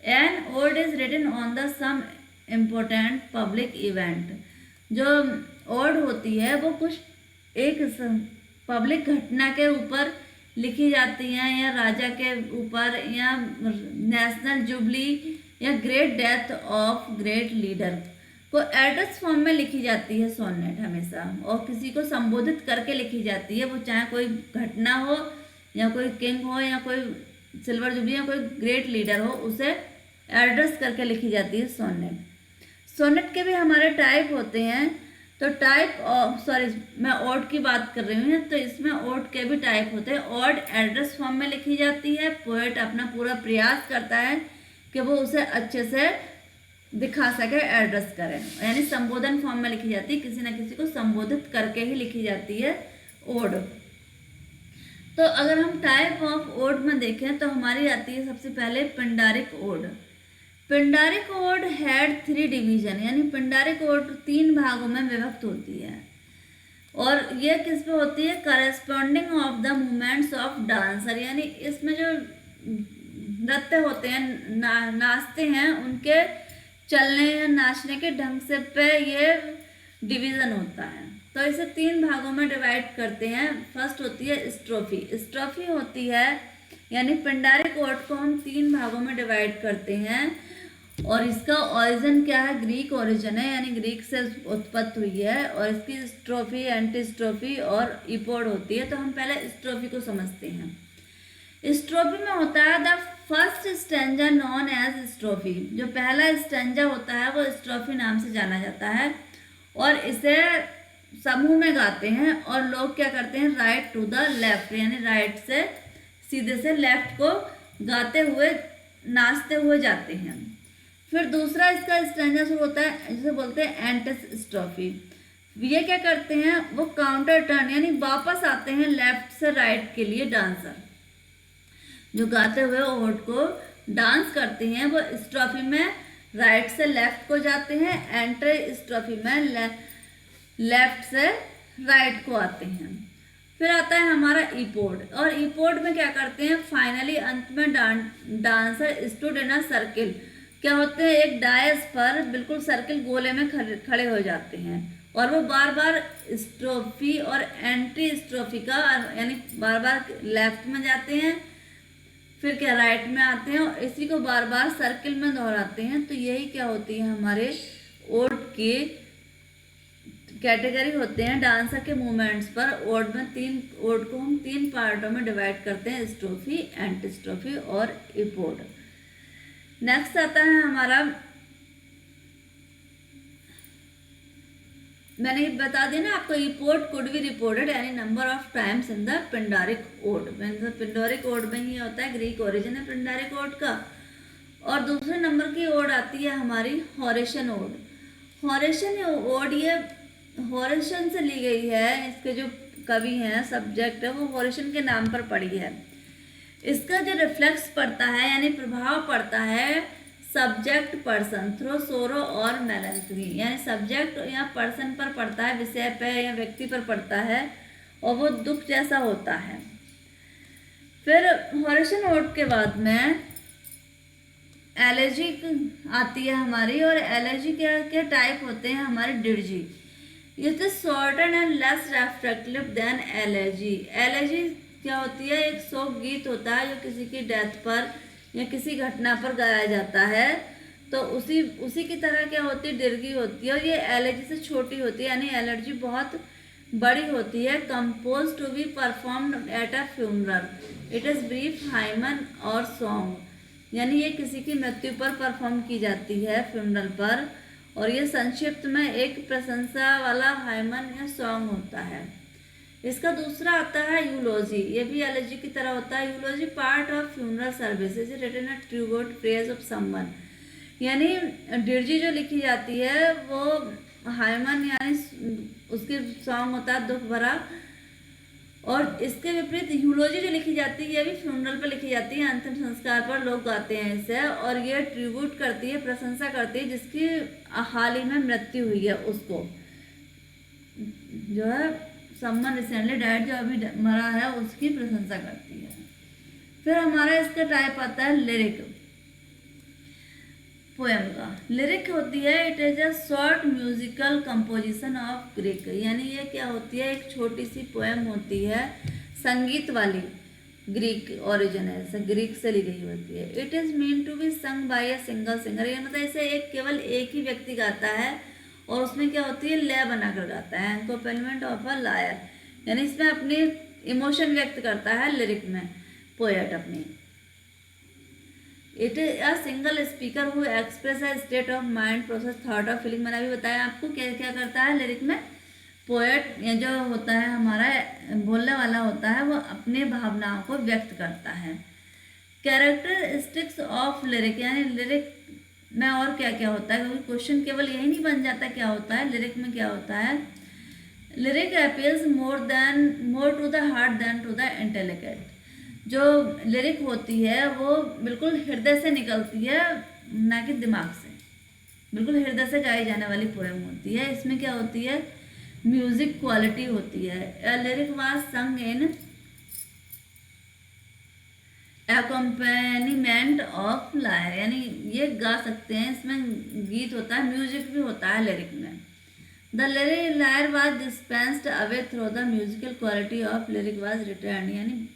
An ode is written on the some important public event. जो ओड होती है वो कुछ एक पब्लिक घटना के ऊपर लिखी जाती हैं, या राजा के ऊपर, या नेशनल जुबली, या great death of great leader को एड्रेस फॉर्म में लिखी जाती है सोनेट हमेशा, और किसी को संबोधित करके लिखी जाती है। वो चाहे कोई घटना हो, या कोई किंग हो, या कोई सिल्वर जुबली, या कोई ग्रेट लीडर हो, उसे एड्रेस करके लिखी जाती है सोनेट। सोनेट के भी हमारे टाइप होते हैं। तो टाइप मैं ओड की बात कर रही हूँ, तो इसमें ओड के भी टाइप होते हैं। ओड एड्रेस फॉर्म में लिखी जाती है। पोएट अपना पूरा प्रयास करता है कि वो उसे अच्छे से दिखा सके, एड्रेस करें, यानी संबोधन फॉर्म में लिखी जाती है। किसी न किसी को संबोधित करके ही लिखी जाती है ओड। तो अगर हम टाइप ऑफ ओड में देखें तो हमारी आती है सबसे पहले Pindaric ode. Pindaric ode had 3 division, यानी पिंडारिक ओड 3 भागों में विभक्त होती है। और ये किस पे होती है? Corresponding of the movements of dancer, यानी इसमें जो नृत्य होते हैं, नाचते हैं, उनके चलने या नाचने के ढंग से पे ये डिवीज़न होता है। तो इसे 3 भागों में डिवाइड करते हैं। फर्स्ट होती है स्ट्रोफी। स्ट्रोफी होती है, यानी पिंडारिक ओड को हम 3 भागों में डिवाइड करते हैं। और इसका ओरिजिन क्या है? ग्रीक ओरिजिन है, यानी ग्रीक से उत्पत्ति हुई है। और इसकी स्ट्रोफी, एंटी स्ट्रोफी और इपोड होती है। तो हम पहले स्ट्रोफी को समझते हैं। स्ट्रोफी में होता है the first stanza known as strophe. जो पहला स्टेंजा होता है वो स्ट्रोफी नाम से जाना जाता है, और इसे समूह में गाते हैं। और लोग क्या करते हैं? राइट टू द लेफ्ट, यानी राइट से सीधे से लेफ्ट को गाते हुए, नाचते हुए जाते हैं। फिर दूसरा इसका स्टेंजा शुरू होता है, जिसे बोलते हैं एंटी स्ट्रोफी। ये क्या करते हैं? वो काउंटर टर्न, यानी वापस आते हैं लेफ्ट से राइट के लिए। डांसर जो गाते हुए ओड को डांस करते हैं, वो स्ट्रोफी में राइट से लेफ्ट को जाते हैं, एंटी स्ट्रोफी में लेफ्ट से राइट को आते हैं। फिर आता है हमारा इपोड। और इपोड में क्या करते हैं? फाइनली अंत में dancer stood in a circle. क्या होते हैं? एक डायस पर बिल्कुल सर्किल गोले में खड़े हो जाते हैं, और वो बार बार स्ट्रोफी और एंटी स्ट्रोफी का, यानी बार बार लेफ्ट में जाते हैं, फिर क्या राइट में आते हैं, और इसी को बार बार सर्किल में दोहराते हैं। तो यही क्या होती है? हमारे ओड के कैटेगरी होते हैं डांसर के मूवमेंट्स पर। ओड को हम 3 पार्टों में डिवाइड करते हैं, स्ट्रोफी, एंटी स्ट्रोफी और इपोड। नेक्स्ट आता है हमारा, मैंने बता दिया ना आपको, इपोड कुड बी रिपोर्टेड यानी number of times in the Pindaric ode. Pindaric ode में ही होता है, ग्रीक ओरिजिन है पिंडारिक ओड का। और दूसरे नंबर की ओड आती है हमारी हॉरेशियन ओड। हॉरेशियन ओड ये हॉरेशियन से ली गई है। इसके जो कवि हैं, सब्जेक्ट है, वो हॉरेशियन के नाम पर पड़ी है। इसका जो रिफ्लेक्स पड़ता है यानी प्रभाव पड़ता है सब्जेक्ट पर्सन थ्रू सोरो और मेलैंकोली, यानी सब्जेक्ट या पर्सन पर पड़ता है, विषय पर या व्यक्ति पर पड़ता है और वो दुख जैसा होता है। फिर हॉरेशन ओड के बाद में एलेजी आती है हमारी, और एलेजी के टाइप होते हैं हमारे dirge. It is shorter and less reflective than elegy. Elegy क्या होती है, एक शोक गीत होता है जो किसी की डेथ पर या किसी घटना पर गाया जाता है, तो उसी की तरह क्या होती है, डिर्गी होती है, और ये एलेजी से छोटी होती है, यानी एलर्जी बहुत बड़ी होती है। Compose to be performed at a funeral, it is brief hymn और सॉन्ग, यानी ये किसी की मृत्यु पर परफॉर्म की जाती है फ्यूनरल पर, और ये संक्षिप्त में एक प्रशंसा वाला हाइमन या सॉन्ग होता है। इसका दूसरा आता है यूलोजी, ये भी एलर्जी की तरह होता है। Eulogy part of funeral services written a tribute praise of someone, यानी डिर्जी जो लिखी जाती है वो हाइमन यानी उसके सॉन्ग होता है दुख भरा, और इसके विपरीत यूलोजी जो लिखी जाती है ये भी फ्यूनरल पर लिखी जाती है, अंतिम संस्कार पर लोग गाते हैं इसे, और ये ट्रिब्यूट करती है, प्रशंसा करती है जिसकी हाल ही में मृत्यु हुई है, उसको जो है समवन रिसेंटली डाइड, जो अभी मरा है उसकी प्रशंसा करती है। फिर हमारा इसका टाइप आता है लिरिक पोएम का। लिरिक होती है it is a short musical composition of Greek, यानी ये क्या होती है, एक छोटी सी पोएम होती है संगीत वाली, ग्रीक ओरिजिन है, ग्रीक से ली गई होती है। It is mean to be sung by a single singer, ये मतलब इसे केवल एक ही व्यक्ति गाता है, और उसमें क्या होती है, लय बनाकर गाता है, एक्कोम्पनीमेंट ऑफ अ लायर, यानी इसमें अपनी इमोशन व्यक्त करता है लिरिक में पोएट अपनी। It is a single speaker who express a state of mind, process, thought और फीलिंग। मैंने अभी बताया आपको क्या क्या करता है लिरिक में पोएट, या जो होता है हमारा बोलने वाला होता है, वो अपने भावनाओं को व्यक्त करता है। कैरेक्टरिस्टिक्स ऑफ लिरिक, यानी लिरिक में और क्या क्या होता है, क्योंकि क्वेश्चन केवल यही नहीं बन जाता क्या होता है लिरिक में, क्या होता है। Lyric appeals more to the heart than to the intellect, जो लिरिक होती है वो बिल्कुल हृदय से निकलती है, ना कि दिमाग से, बिल्कुल हृदय से गाई जाने वाली पोएम होती है। इसमें क्या होती है, म्यूजिक क्वालिटी होती है। लिरिक वाज संग इन एक्कम्पनीमेंट ऑफ लायर, यानी ये गा सकते हैं, इसमें गीत होता है, म्यूजिक भी होता है लिरिक में। The lyric lyre was dispensed away through the musical quality of lyric was return, यानी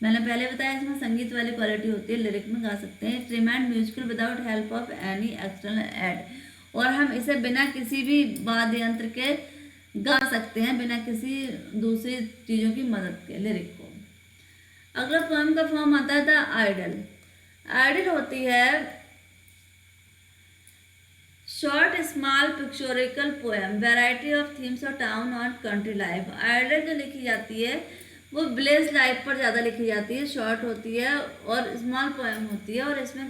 मैंने पहले बताया इसमें संगीत वाली क्वालिटी होती है, लिरिक में गा सकते हैं। It remind musical without help of any external aid, और हम इसे बिना किसी भी वाद्य यंत्र के गा सकते हैं, बिना किसी दूसरी चीज़ों की मदद के लिरिक को। अगला पोएम का फॉर्म आता है द आइडल। आइडल होती है short small pictorial poem, variety of themes of town और कंट्री लाइफ। आइडल जो लिखी जाती है वो विलेज लाइफ पर ज़्यादा लिखी जाती है, शॉर्ट होती है और स्मॉल पोएम होती है, और इसमें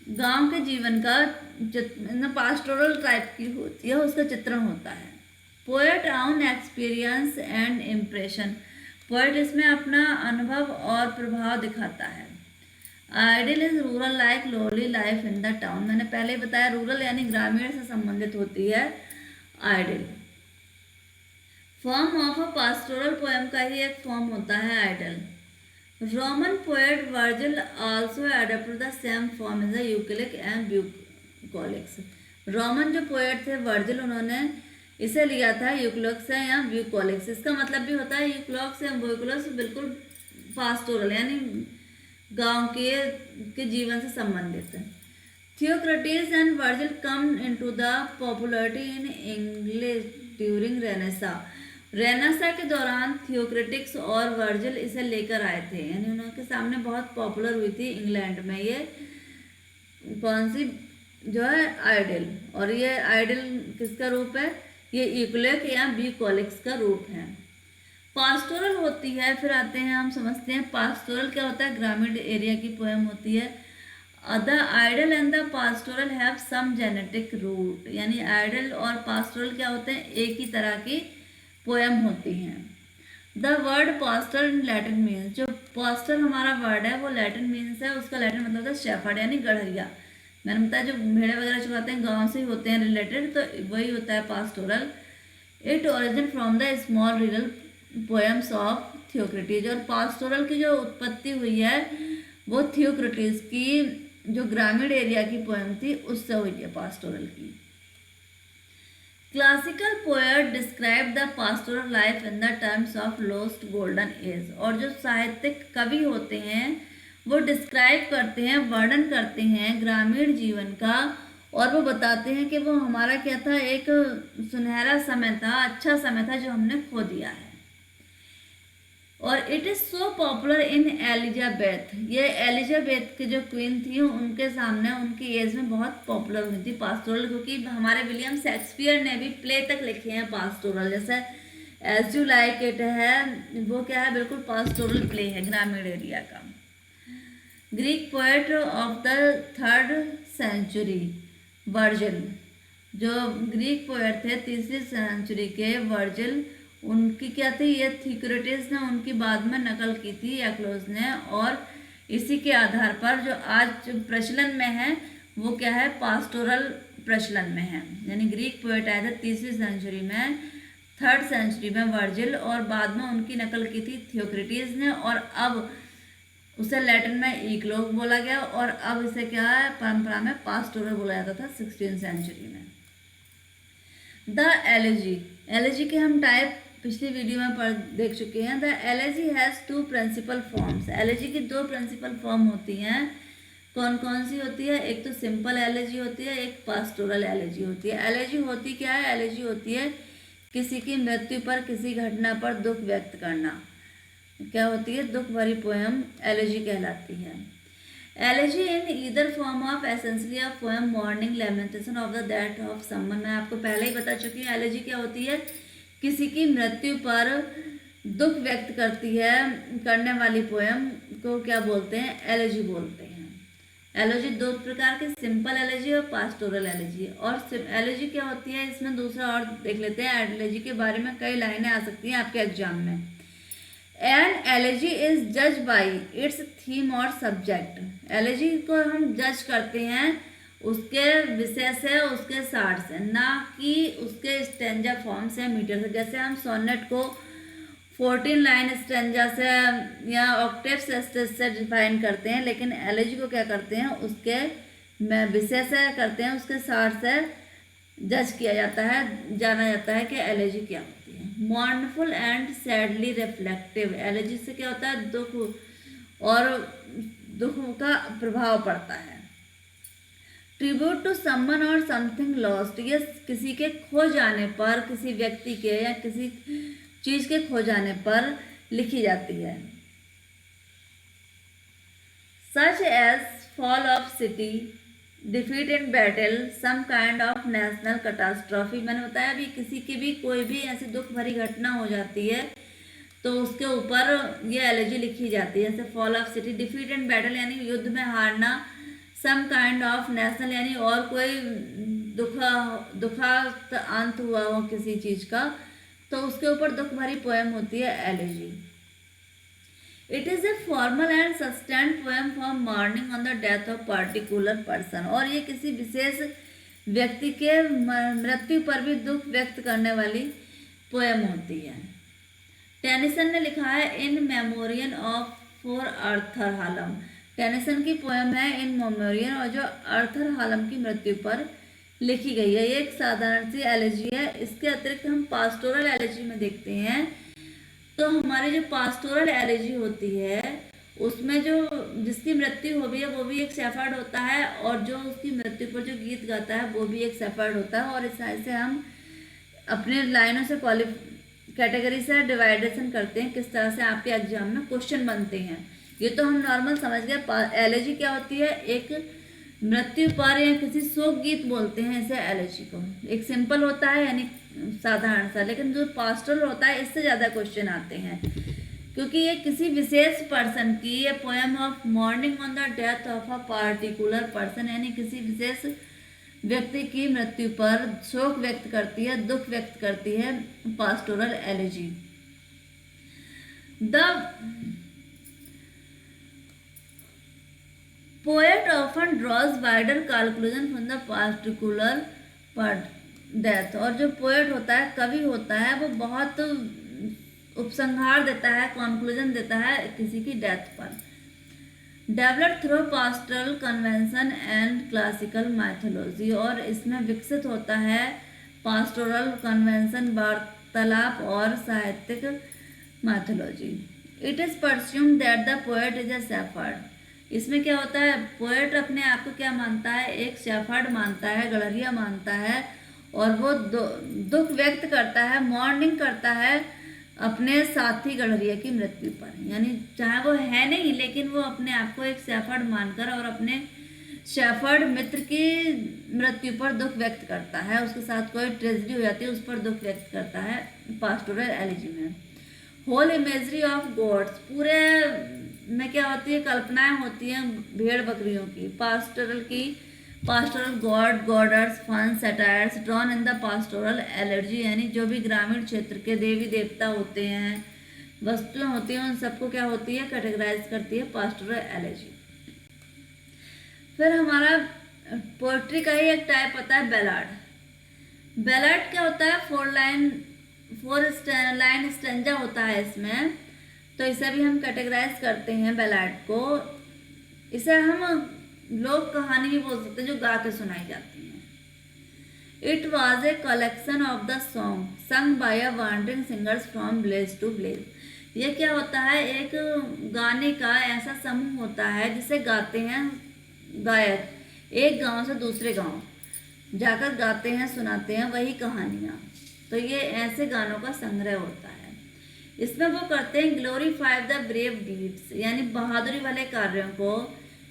गांव के जीवन का पास्टोरल टाइप की होती है, उसका चित्रण होता है। Poet on experience and impression, poet इसमें अपना अनुभव और प्रभाव दिखाता है। Idyll is rural like lowly life in the town, मैंने पहले ही बताया रूरल यानी ग्रामीण से संबंधित होती है idyll. Form of a pastoral poem का ही एक फॉर्म होता है idyll. Roman poet Virgil also adapted the same form in the eclogues and bucolics. Roman जो पोएट थे वर्जिल, उन्होंने इसे लिया था यूक्लिक से या ब्यूकोलिक्स। इसका मतलब भी होता है यूक्लिक्स या ब्यूकोलिक्स बिल्कुल पास्टोरल यानी गांव के जीवन से संबंधित है। Theocritus and Virgil come into the popularity in English during Renaissance के दौरान थियोक्रेटिक्स और वर्जिल इसे लेकर आए थे, यानी उनके सामने बहुत पॉपुलर हुई थी इंग्लैंड में ये कौन सी जो है आइडल। और ये आइडल किसका रूप है, ये यूक्लिक या ब्यूकोलिक्स का रूप है। पास्टोरल होती है, फिर आते हैं हम समझते हैं पास्टोरल क्या होता है, ग्रामीण एरिया की पोएम होती है। The idyll and the pastoral have some genetic root, यानी आइडल और पास्टोरल क्या होते हैं, एक ही तरह की पोएम होती हैं। The word pastor in Latin means, जो पास्टर हमारा वर्ड है वो लैटिन मीन्स है, उसका लैटिन मतलब होता है शेफर्ड यानी गड़हरिया। मैंने बताया जो भेड़े वगैरह चुराते हैं गांव से ही होते हैं रिलेटेड, तो वही होता है pastoral. It origin from the small real poems of Theocritus, और पास्टोरल की जो उत्पत्ति हुई है वो थियोक्रेटिस की जो ग्रामीण एरिया की पोएम थी उससे हुई है पास्टोरल की। Classical poet describe the pastoral life in the terms of lost golden age, और जो साहित्यिक कवि होते हैं वो डिस्क्राइब करते हैं, वर्णन करते हैं ग्रामीण जीवन का, और वो बताते हैं कि वो हमारा क्या था, एक सुनहरा समय था, अच्छा समय था जो हमने खो दिया है। और it is so popular in Elizabeth, ये एलिजाबेथ की जो क्वीन थी उनके सामने उनकी एज में बहुत पॉपुलर हुई थी पास्टोरल, क्योंकि हमारे विलियम शेक्सपियर ने भी प्ले तक लिखे हैं पास्टोरल, जैसे एज यू लाइक इट है, वो क्या है, बिल्कुल पास्टोरल प्ले है ग्रामीण एरिया का। Greek poet of the 3rd century Virgil, जो ग्रीक पोएट थे 3री सेंचुरी के वर्जिल, उनकी क्या थी, ये थियोक्रेटिस ने उनकी बाद में नकल की थी एक्लोज ने, और इसी के आधार पर जो आज प्रचलन में है वो क्या है, पास्टोरल प्रचलन में है। यानी ग्रीक पोएट आए थे 3री सेंचुरी में, 3rd सेंचुरी में वर्जिल, और बाद में उनकी नकल की थी थियोक्रेटिस ने, और अब उसे लैटिन में इक्लोग बोला गया, और अब इसे क्या है, परंपरा में पास्टोरल बोला जाता था 16th सेंचुरी में। द एलेजी, एलेजी के हम टाइप पिछली वीडियो में देख चुके हैं। The elegy has 2 principal forms, elegy की 2 प्रिंसिपल फॉर्म होती हैं। कौन कौन सी होती है, एक तो सिंपल एलेजी होती है, एक पास्टोरल एलेजी होती है। एलेजी होती क्या है, एलेजी होती है किसी की मृत्यु पर, किसी घटना पर दुख व्यक्त करना, क्या होती है, दुख भरी पोएम एलेजी कहलाती है। Elegy in either form of essentially of poem morning lamentation of the death of someone, मैं आपको पहले ही बता चुकी हूँ। एलेजी क्या होती है, किसी की मृत्यु पर दुख व्यक्त करती है, करने वाली पोएम को क्या बोलते हैं, एलेजी बोलते हैं। एलेजी 2 प्रकार के, सिंपल एलेजी और पास्टोरल एलेजी। और एलेजी क्या होती है, इसमें दूसरा और देख लेते हैं। एलेजी के बारे में कई लाइनें आ सकती हैं आपके एग्जाम में। एन एलेजी इज जज बाई इट्स थीम और सब्जेक्ट, एलेजी को हम जज करते हैं उसके विषय से, उसके सार से, ना कि उसके स्टेंजा फॉर्म से, मीटर से। जैसे हम सोनेट को 14 लाइन स्टेंजा से या ऑक्टेव से डिफाइन करते हैं, लेकिन एलेजी को क्या करते हैं, उसके विषय से करते हैं, उसके सार से जज किया जाता है, जाना जाता है कि एलेजी क्या होती है। मॉर्नफुल एंड सैडली रिफ्लेक्टिव, एलेजी से क्या होता है, दुख और दुख का प्रभाव पड़ता है। ट्रिब्यूट टू समवन और समथिंग लॉस्ट, ये किसी के खो जाने पर, किसी व्यक्ति के या किसी चीज के खो जाने पर लिखी जाती है। Such as fall of city, defeat in battle, some kind of national catastrophe, मैंने बताया अभी किसी की भी कोई भी ऐसी दुख भरी घटना हो जाती है तो उसके ऊपर ये एलेजी लिखी जाती है। जैसे fall of city, defeat in battle यानी युद्ध में हारना, सम काइंड ऑफ नेशनल यानी और कोई दुखा अंत हुआ हो किसी चीज का, तो उसके ऊपर दुख भरी पोएम होती है elegy. It is a formal and sustained poem for morning on the death of particular person, और ये किसी विशेष व्यक्ति के मृत्यु पर भी दुख व्यक्त करने वाली पोएम होती है। टेनिसन ने लिखा है In Memoriam of for Arthur Hallam, Tennyson की पोएम है इन मेमोरियन, और जो आर्थर हालम की मृत्यु पर लिखी गई है। ये एक साधारण सी एलेजी है। इसके अतिरिक्त हम पास्टोरल एलेजी में देखते हैं, तो हमारी जो पास्टोरल एलेजी होती है उसमें जो जिसकी मृत्यु हो गई है वो भी एक शेफर्ड होता है, और जो उसकी मृत्यु पर जो गीत गाता है वो भी एक शेफर्ड होता है। और इस तरह से हम अपने लाइनों से कैटेगरी से डिवाइडेशन करते हैं, किस तरह से आपके एग्जाम में क्वेश्चन बनते हैं। ये तो हम नॉर्मल समझ गए। एलेजी क्या होती है, एक मृत्यु पर या किसी शोक गीत बोलते हैं इसे एलेजी को। एक सिंपल होता है यानी साधारण सा, लेकिन जो पास्टोरल होता है इससे ज़्यादा क्वेश्चन आते हैं, क्योंकि ये किसी विशेष पर्सन की, ये poem of morning on the death of a particular person यानी किसी विशेष व्यक्ति की मृत्यु पर शोक व्यक्त करती है, दुख व्यक्त करती है pastoral elegy. The poet often draws wider conclusion from the particular death. और जो पोएट होता है, कवि होता है, वो बहुत उपसंहार देता है, कंक्लूजन देता है किसी की डेथ पर। Developed through pastoral convention and classical mythology. और इसमें विकसित होता है पास्टोरल कन्वेंशन, वार्तालाप और साहित्यिक mythology. It is presumed that the poet is a shepherd. इसमें क्या होता है, पोएट अपने आप को क्या मानता है, एक शेफर्ड मानता है, गड़रिया मानता है, और वो दुख व्यक्त करता है, मॉर्निंग करता है अपने साथी गड़रिया की मृत्यु पर। यानी चाहे वो है नहीं, लेकिन वो अपने आप को एक शेफर्ड मानकर और अपने शेफर्ड मित्र की मृत्यु पर दुख व्यक्त करता है, उसके साथ कोई ट्रेजेडी हो जाती है उस पर दुख व्यक्त करता है पास्टोरल एलिजी में। होल इमेजरी ऑफ गॉड्स, पूरे में क्या होती है, कल्पनाएं होती हैं भेड़ बकरियों की। Pastoral god, goddess, fauns, satyrs drawn in the pastoral elegy. यानी जो भी ग्रामीण क्षेत्र के देवी देवता होते हैं, वस्तुएं होती हैं, उन सबको क्या होती है, कैटेगराइज करती है पास्टोरल एलर्जी। फिर हमारा पोएट्री का ही एक टाइप होता है बैलाड। बैलाड क्या होता है, फोर लाइन स्टेंजा होता है इसमें, तो इसे भी हम कैटेगराइज करते हैं बैलाड को। इसे हम लोक कहानी भी बोल सकते हैं जो गा के सुनाई जाती है। It was a collection of the song sung by a wandering singers from village to village. ये क्या होता है, एक गाने का ऐसा समूह होता है जिसे गाते हैं गायक एक गांव से दूसरे गांव जाकर गाते हैं, सुनाते हैं वही कहानियाँ। तो ये ऐसे गानों का संग्रह होता है। इसमें वो करते हैं ग्लोरीफाई द ब्रेव डीड्स, यानी बहादुरी वाले कार्यों को,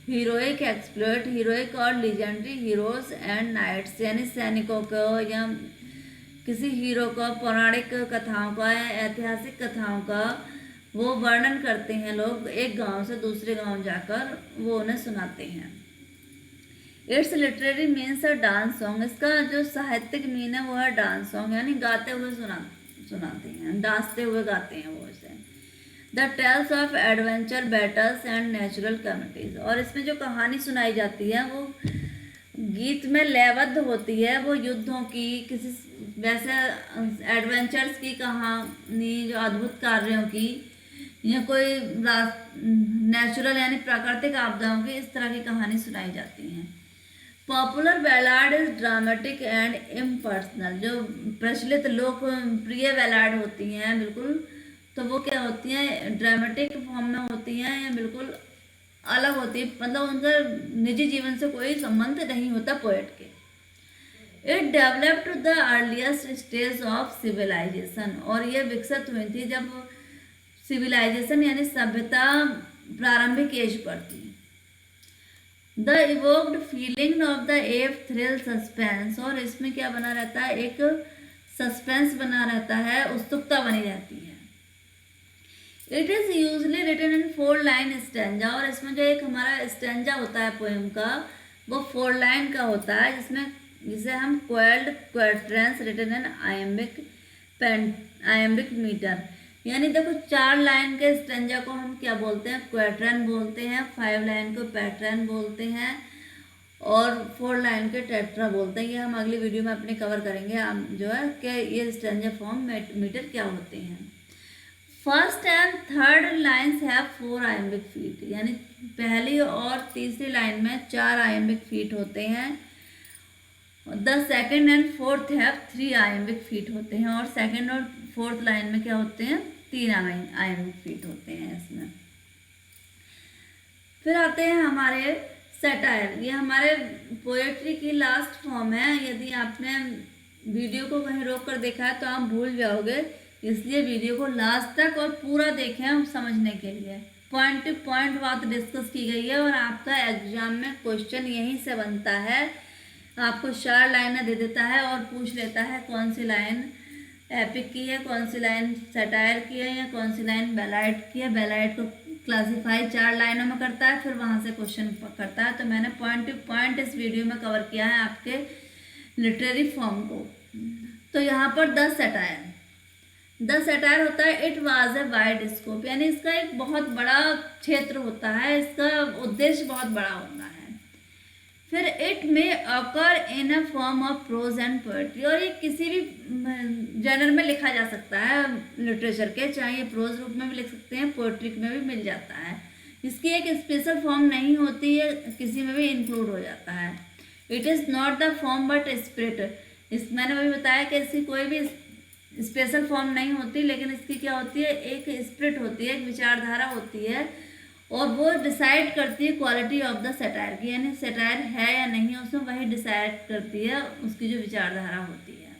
हीरोइक एक्सप्लोइट, हीरोइक और लीजेंडरी हीरोज एंड नाइट्स, यानी सैनिकों को या किसी हीरो को, पौराणिक कथाओं का या ऐतिहासिक कथाओं का वो वर्णन करते हैं लोग, एक गांव से दूसरे गांव जाकर वो उन्हें सुनाते हैं। It's literary means a dance song. इसका जो साहित्यिक मीन है वो है डांस सॉन्ग, यानी गाते हुए सुनाते हैं, डांसते हुए गाते हैं वो इसे। The tales of adventure, battles and natural committees. और इसमें जो कहानी सुनाई जाती है वो गीत में लयबद्ध होती है, वो युद्धों की, किसी वैसे एडवेंचर्स की कहानी, जो अद्भुत कार्यों की, या कोई नेचुरल यानी प्राकृतिक आपदाओं की, इस तरह की कहानी सुनाई जाती है। Popular ballad is dramatic and impersonal. जो प्रचलित लोकप्रिय बैलाड होती हैं बिल्कुल, तो वो क्या होती हैं, ड्रामेटिक फॉर्म में होती हैं या बिल्कुल अलग होती है, मतलब उनका निजी जीवन से कोई संबंध नहीं होता पोएट के। It developed the earliest stage of civilisation. और ये विकसित हुई थी जब सिविलाइजेशन यानी सभ्यता प्रारंभिक एज पर थी। The evoked feeling of the above thrill suspense. और इसमें क्या बना रहता है, एक सस्पेंस बना रहता है, उत्सुकता बनी रहती है। It is usually written in 4 line stanza. और इसमें जो एक हमारा स्टेंजा होता है पोएम का, वो 4 लाइन का होता है, जिसे हम quailed क्वेट्रेंस written in iambic metre. यानी देखो 4 लाइन के स्टेंजा को हम क्या बोलते हैं, क्वेट्रन बोलते हैं, 5 लाइन को पैट्रन बोलते हैं, और 4 लाइन के टेट्रा बोलते हैं। ये हम अगली वीडियो में अपने कवर करेंगे, हम जो है कि ये स्टेंजा फॉर्म मीटर क्या होते हैं। First and third lines have 4 iambic feet. यानी पहली और तीसरी लाइन में 4 आयम्बिक फीट होते हैं। The second and fourth have 3 iambic feet होते हैं। और सेकेंड और फोर्थ लाइन में क्या होते हैं, 3 आयम्बिक फीट होते हैं इसमें। फिर आते हैं हमारे सैटायर। ये हमारे पोएट्री की लास्ट फॉर्म है। यदि आपने वीडियो को कहीं रोक कर देखा है तो आप भूल जाओगे, इसलिए वीडियो को लास्ट तक और पूरा देखें समझने के लिए। पॉइंट टू पॉइंट बात डिस्कस की गई है और आपका एग्जाम में क्वेश्चन यहीं से बनता है। आपको 4 लाइनें दे देता है और पूछ लेता है कौन सी लाइन एपिक की है, कौन सी लाइन सैटायर की है, या कौन सी लाइन बैलाइड की है। बैलाइड को क्लासीफाई 4 लाइनों में करता है, फिर वहाँ से क्वेश्चन करता है। तो मैंने पॉइंट टू पॉइंट इस वीडियो में कवर किया है आपके लिटरेरी फॉर्म को। तो यहाँ पर 10 सैटायर। द सटायर होता है it was a wide scope, यानी इसका एक बहुत बड़ा क्षेत्र होता है, इसका उद्देश्य बहुत बड़ा होता है। फिर it may occur in a form of prose and poetry, और ये किसी भी जनर में लिखा जा सकता है लिटरेचर के, चाहे ये प्रोज रूप में भी लिख सकते हैं, पोएट्री में भी मिल जाता है। इसकी एक स्पेशल फॉर्म नहीं होती है, किसी में भी इंक्लूड हो जाता है। It is not the form but spirit, इस मैंने वही बताया कि इसकी कोई भी स्पेशल फॉर्म नहीं होती, लेकिन इसकी क्या होती है, एक स्पिरिट होती है, एक विचारधारा होती है, और वो डिसाइड करती है क्वालिटी ऑफ द सटायर की, यानी सटायर है या नहीं है उसमें वही डिसाइड करती है उसकी जो विचारधारा होती है।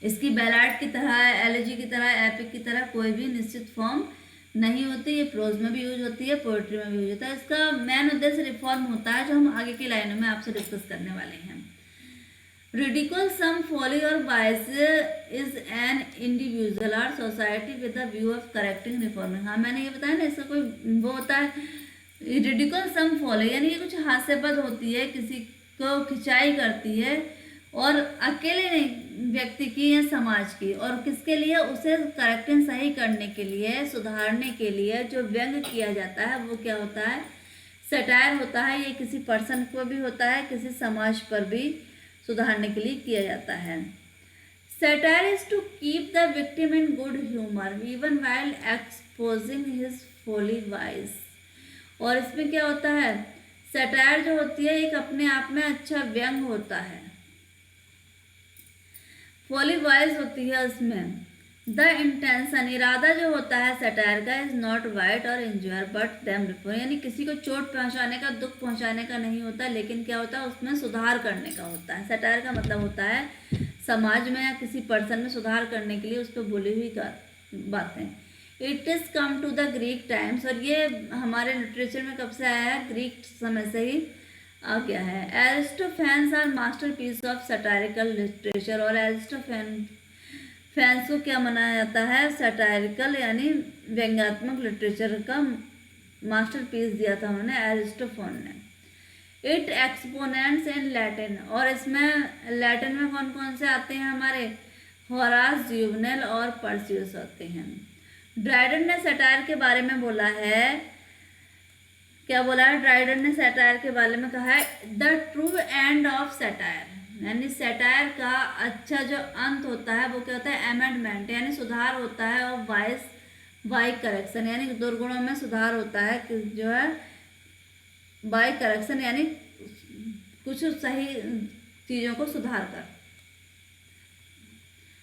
इसकी बैलाड की तरह, एलेजी की तरह, एपिक की तरह कोई भी निश्चित फॉर्म नहीं होती। ये प्रोज में भी यूज होती है, पोएट्री में भी यूज होता है। इसका मेन उद्देश्य रिफॉर्म होता है, जो हम आगे की लाइनों में आपसे डिस्कस करने वाले हैं। Ridicule some folly or vice is an individual or society with a view of correcting, reforming। हाँ, मैंने ये बताया ना, इसका कोई वो होता है ridicule some folly, यानी ये कुछ हास्यास्पद होती है, किसी को खिंचाई करती है, और अकेले नहीं, व्यक्ति की या समाज की, और किसके लिए, उसे करेक्टिंग सही करने के लिए, सुधारने के लिए जो व्यंग किया जाता है वो क्या होता है, सटायर होता है। ये किसी पर्सन को भी होता है, किसी समाज पर भी सुधारने के लिए किया जाता है। Satire is to keep the victim in good humour even while exposing his folly vice, और इसमें क्या होता है, सटायर जो होती है एक अपने आप में अच्छा व्यंग होता है, फोली वाइज होती है उसमें। द इंटेंशन, इरादा जो होता है सटायर का, इज नॉट वाइट और इंजॉयर बट देम रिफॉर्म, यानी किसी को चोट पहुंचाने का, दुख पहुंचाने का नहीं होता, लेकिन क्या होता है उसमें सुधार करने का होता है। सटायर का मतलब होता है समाज में या किसी पर्सन में सुधार करने के लिए उस पर बोली हुई बातें। It is come to the Greek times, और ये हमारे लिटरेचर में कब से आया है, ग्रीक समय से ही आ गया है। Aristophanes are masterpiece of satirical literature, और एरिस्टोफेन्स को क्या माना जाता है, सटायरिकल यानी व्यंग्यात्मक लिटरेचर का मास्टर पीस दिया था उन्होंने, एरिस्टोफेन ने। इट एक्सपोनेंट्स इन लैटिन, और इसमें लैटिन में कौन कौन से आते हैं हमारे, होरास, जुवेनल और पर्सियस होते हैं। ड्राइडन ने सटायर के बारे में बोला है, क्या बोला है, ड्राइडन ने सटायर के बारे में कहा है, the true end of satire, यानी सटायर का अच्छा जो अंत होता है वो क्या होता है, अमेंडमेंट यानी सुधार होता है, और वाइस बाई करेक्शन यानी दुर्गुणों में सुधार होता है, कि जो है बाई करेक्शन यानी कुछ सही चीज़ों को सुधार कर।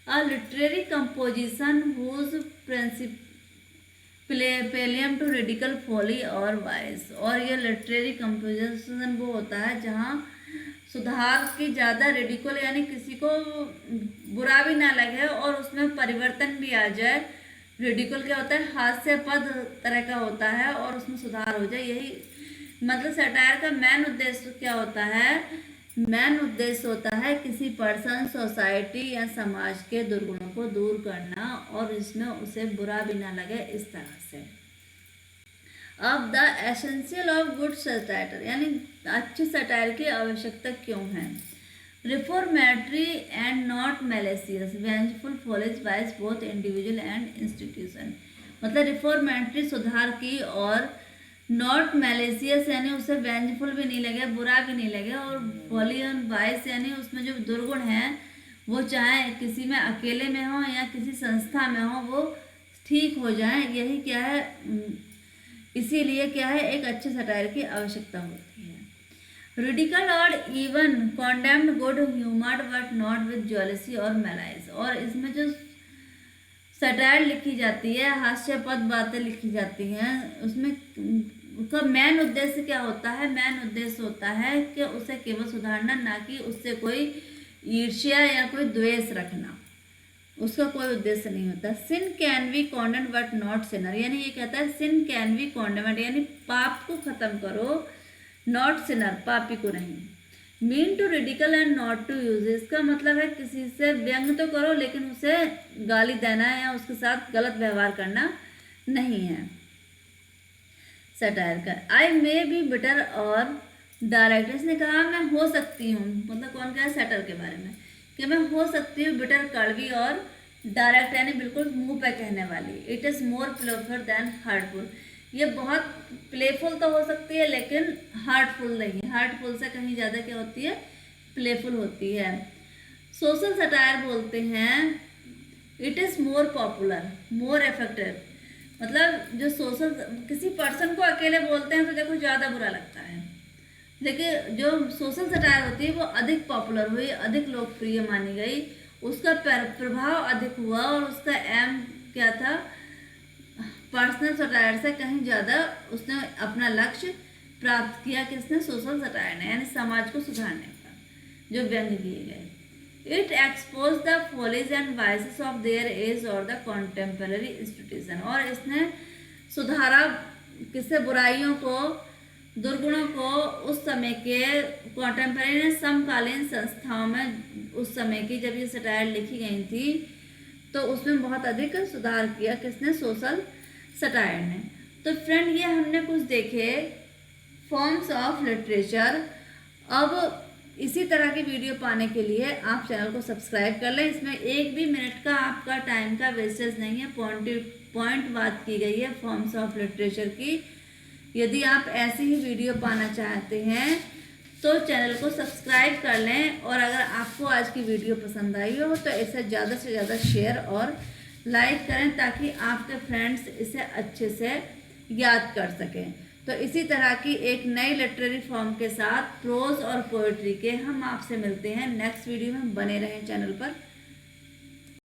A literary composition whose principal aim to ridicule folly और वाइस, और ये लिटरेरी कंपोजिशन वो होता है जहाँ सुधार की ज़्यादा, रिडिकल यानी किसी को बुरा भी ना लगे और उसमें परिवर्तन भी आ जाए। रिडिकल क्या होता है, हास्यास्पद तरह का होता है, और उसमें सुधार हो जाए, यही मतलब सटायर का मेन उद्देश्य क्या होता है, मेन उद्देश्य होता है किसी पर्सन, सोसाइटी या समाज के दुर्गुणों को दूर करना, और इसमें उसे बुरा भी ना लगे, इस तरह से। अब the essential of good satire, यानी अच्छी सटायर की आवश्यकता क्यों है। Reformatory and not malicious, vengeful follies vices both individual and institution, मतलब रिफॉर्मेटरी सुधार की, और नॉट मैलिशियस यानी उसे वेंजफुल भी नहीं लगे, बुरा भी नहीं लगे, और फॉली और वाइस यानी उसमें जो दुर्गुण हैं वो चाहे किसी में अकेले में हो या किसी संस्था में हो वो ठीक हो जाए, यही क्या है, इसीलिए क्या है, एक अच्छे सटायर की आवश्यकता होती है। रिडिकल और even condemned good humoured but not with jealousy और मैलाइज, और इसमें जो सटायर लिखी जाती है, हास्यास्पद बातें लिखी जाती हैं, उसमें उसका मेन उद्देश्य क्या होता है, मेन उद्देश्य होता है कि उसे केवल सुधारना, ना कि उससे कोई ईर्ष्या या कोई द्वेष रखना, उसका कोई उद्देश्य नहीं होता। Sin can be condemned but not sinner, यानी ये कहता है सिन कैन बी कॉन्डेम्ड, यानी पाप को खत्म करो, नॉट सिनर, पापी को नहीं। Mean to ridicule and not to use, इसका मतलब है किसी से व्यंग तो करो लेकिन उसे गाली देना या उसके साथ गलत व्यवहार करना नहीं है सटायर का। आई मे बी बिटर और डायरेक्ट, इसने कहा मैं हो सकती हूँ, मतलब कौन कहा, सटायर के बारे में, कि मैं हो सकती हूँ बिटर, कड़वी और डायरेक्ट यानी बिल्कुल मुंह पे कहने वाली। It is more playful than hurtful, ये बहुत प्लेफुल तो हो सकती है लेकिन हार्टफुल नहीं। हार्टफुल से कहीं ज़्यादा क्या होती है, प्लेफुल होती है। सोशल सटायर बोलते हैं it is more popular, more effective, मतलब जो सोशल किसी पर्सन को अकेले बोलते हैं तो देखो ज़्यादा बुरा लगता है, लेकिन जो सोशल सटायर होती है वो अधिक पॉपुलर हुई, अधिक लोकप्रिय मानी गई, उसका प्रभाव अधिक हुआ और उसका एम क्या था, पर्सनल सटायर से कहीं ज़्यादा उसने अपना लक्ष्य प्राप्त किया। किसने, सोशल सटायर ने, यानी समाज को सुधारने का जो व्यंग्य दिए गए। It expose the follies and vices of their age और द कॉन्टेम्पररी इंस्टीट्यूशन, और इसने सुधारा किससे, बुराइयों को, दुर्गुणों को उस समय के कॉन्टेम्पररी समकालीन संस्थाओं में, उस समय की जब ये सटायर लिखी गई थी तो उसमें बहुत अधिक सुधार किया। किसने, सोशल सटायर ने। तो फ्रेंड ये हमने कुछ देखे फॉर्म्स ऑफ लिटरेचर। अब इसी तरह की वीडियो पाने के लिए आप चैनल को सब्सक्राइब कर लें। इसमें एक भी मिनट का आपका टाइम का वेस्टेज नहीं है, पॉइंट बात की गई है फॉर्म्स ऑफ लिटरेचर की। यदि आप ऐसी ही वीडियो पाना चाहते हैं तो चैनल को सब्सक्राइब कर लें, और अगर आपको आज की वीडियो पसंद आई हो तो इसे ज़्यादा से ज़्यादा शेयर और लाइक करें ताकि आपके फ्रेंड्स इसे अच्छे से याद कर सकें। तो इसी तरह की एक नई लिटरेरी फॉर्म के साथ प्रोज और पोएट्री के हम आपसे मिलते हैं नेक्स्ट वीडियो में। बने रहें चैनल पर।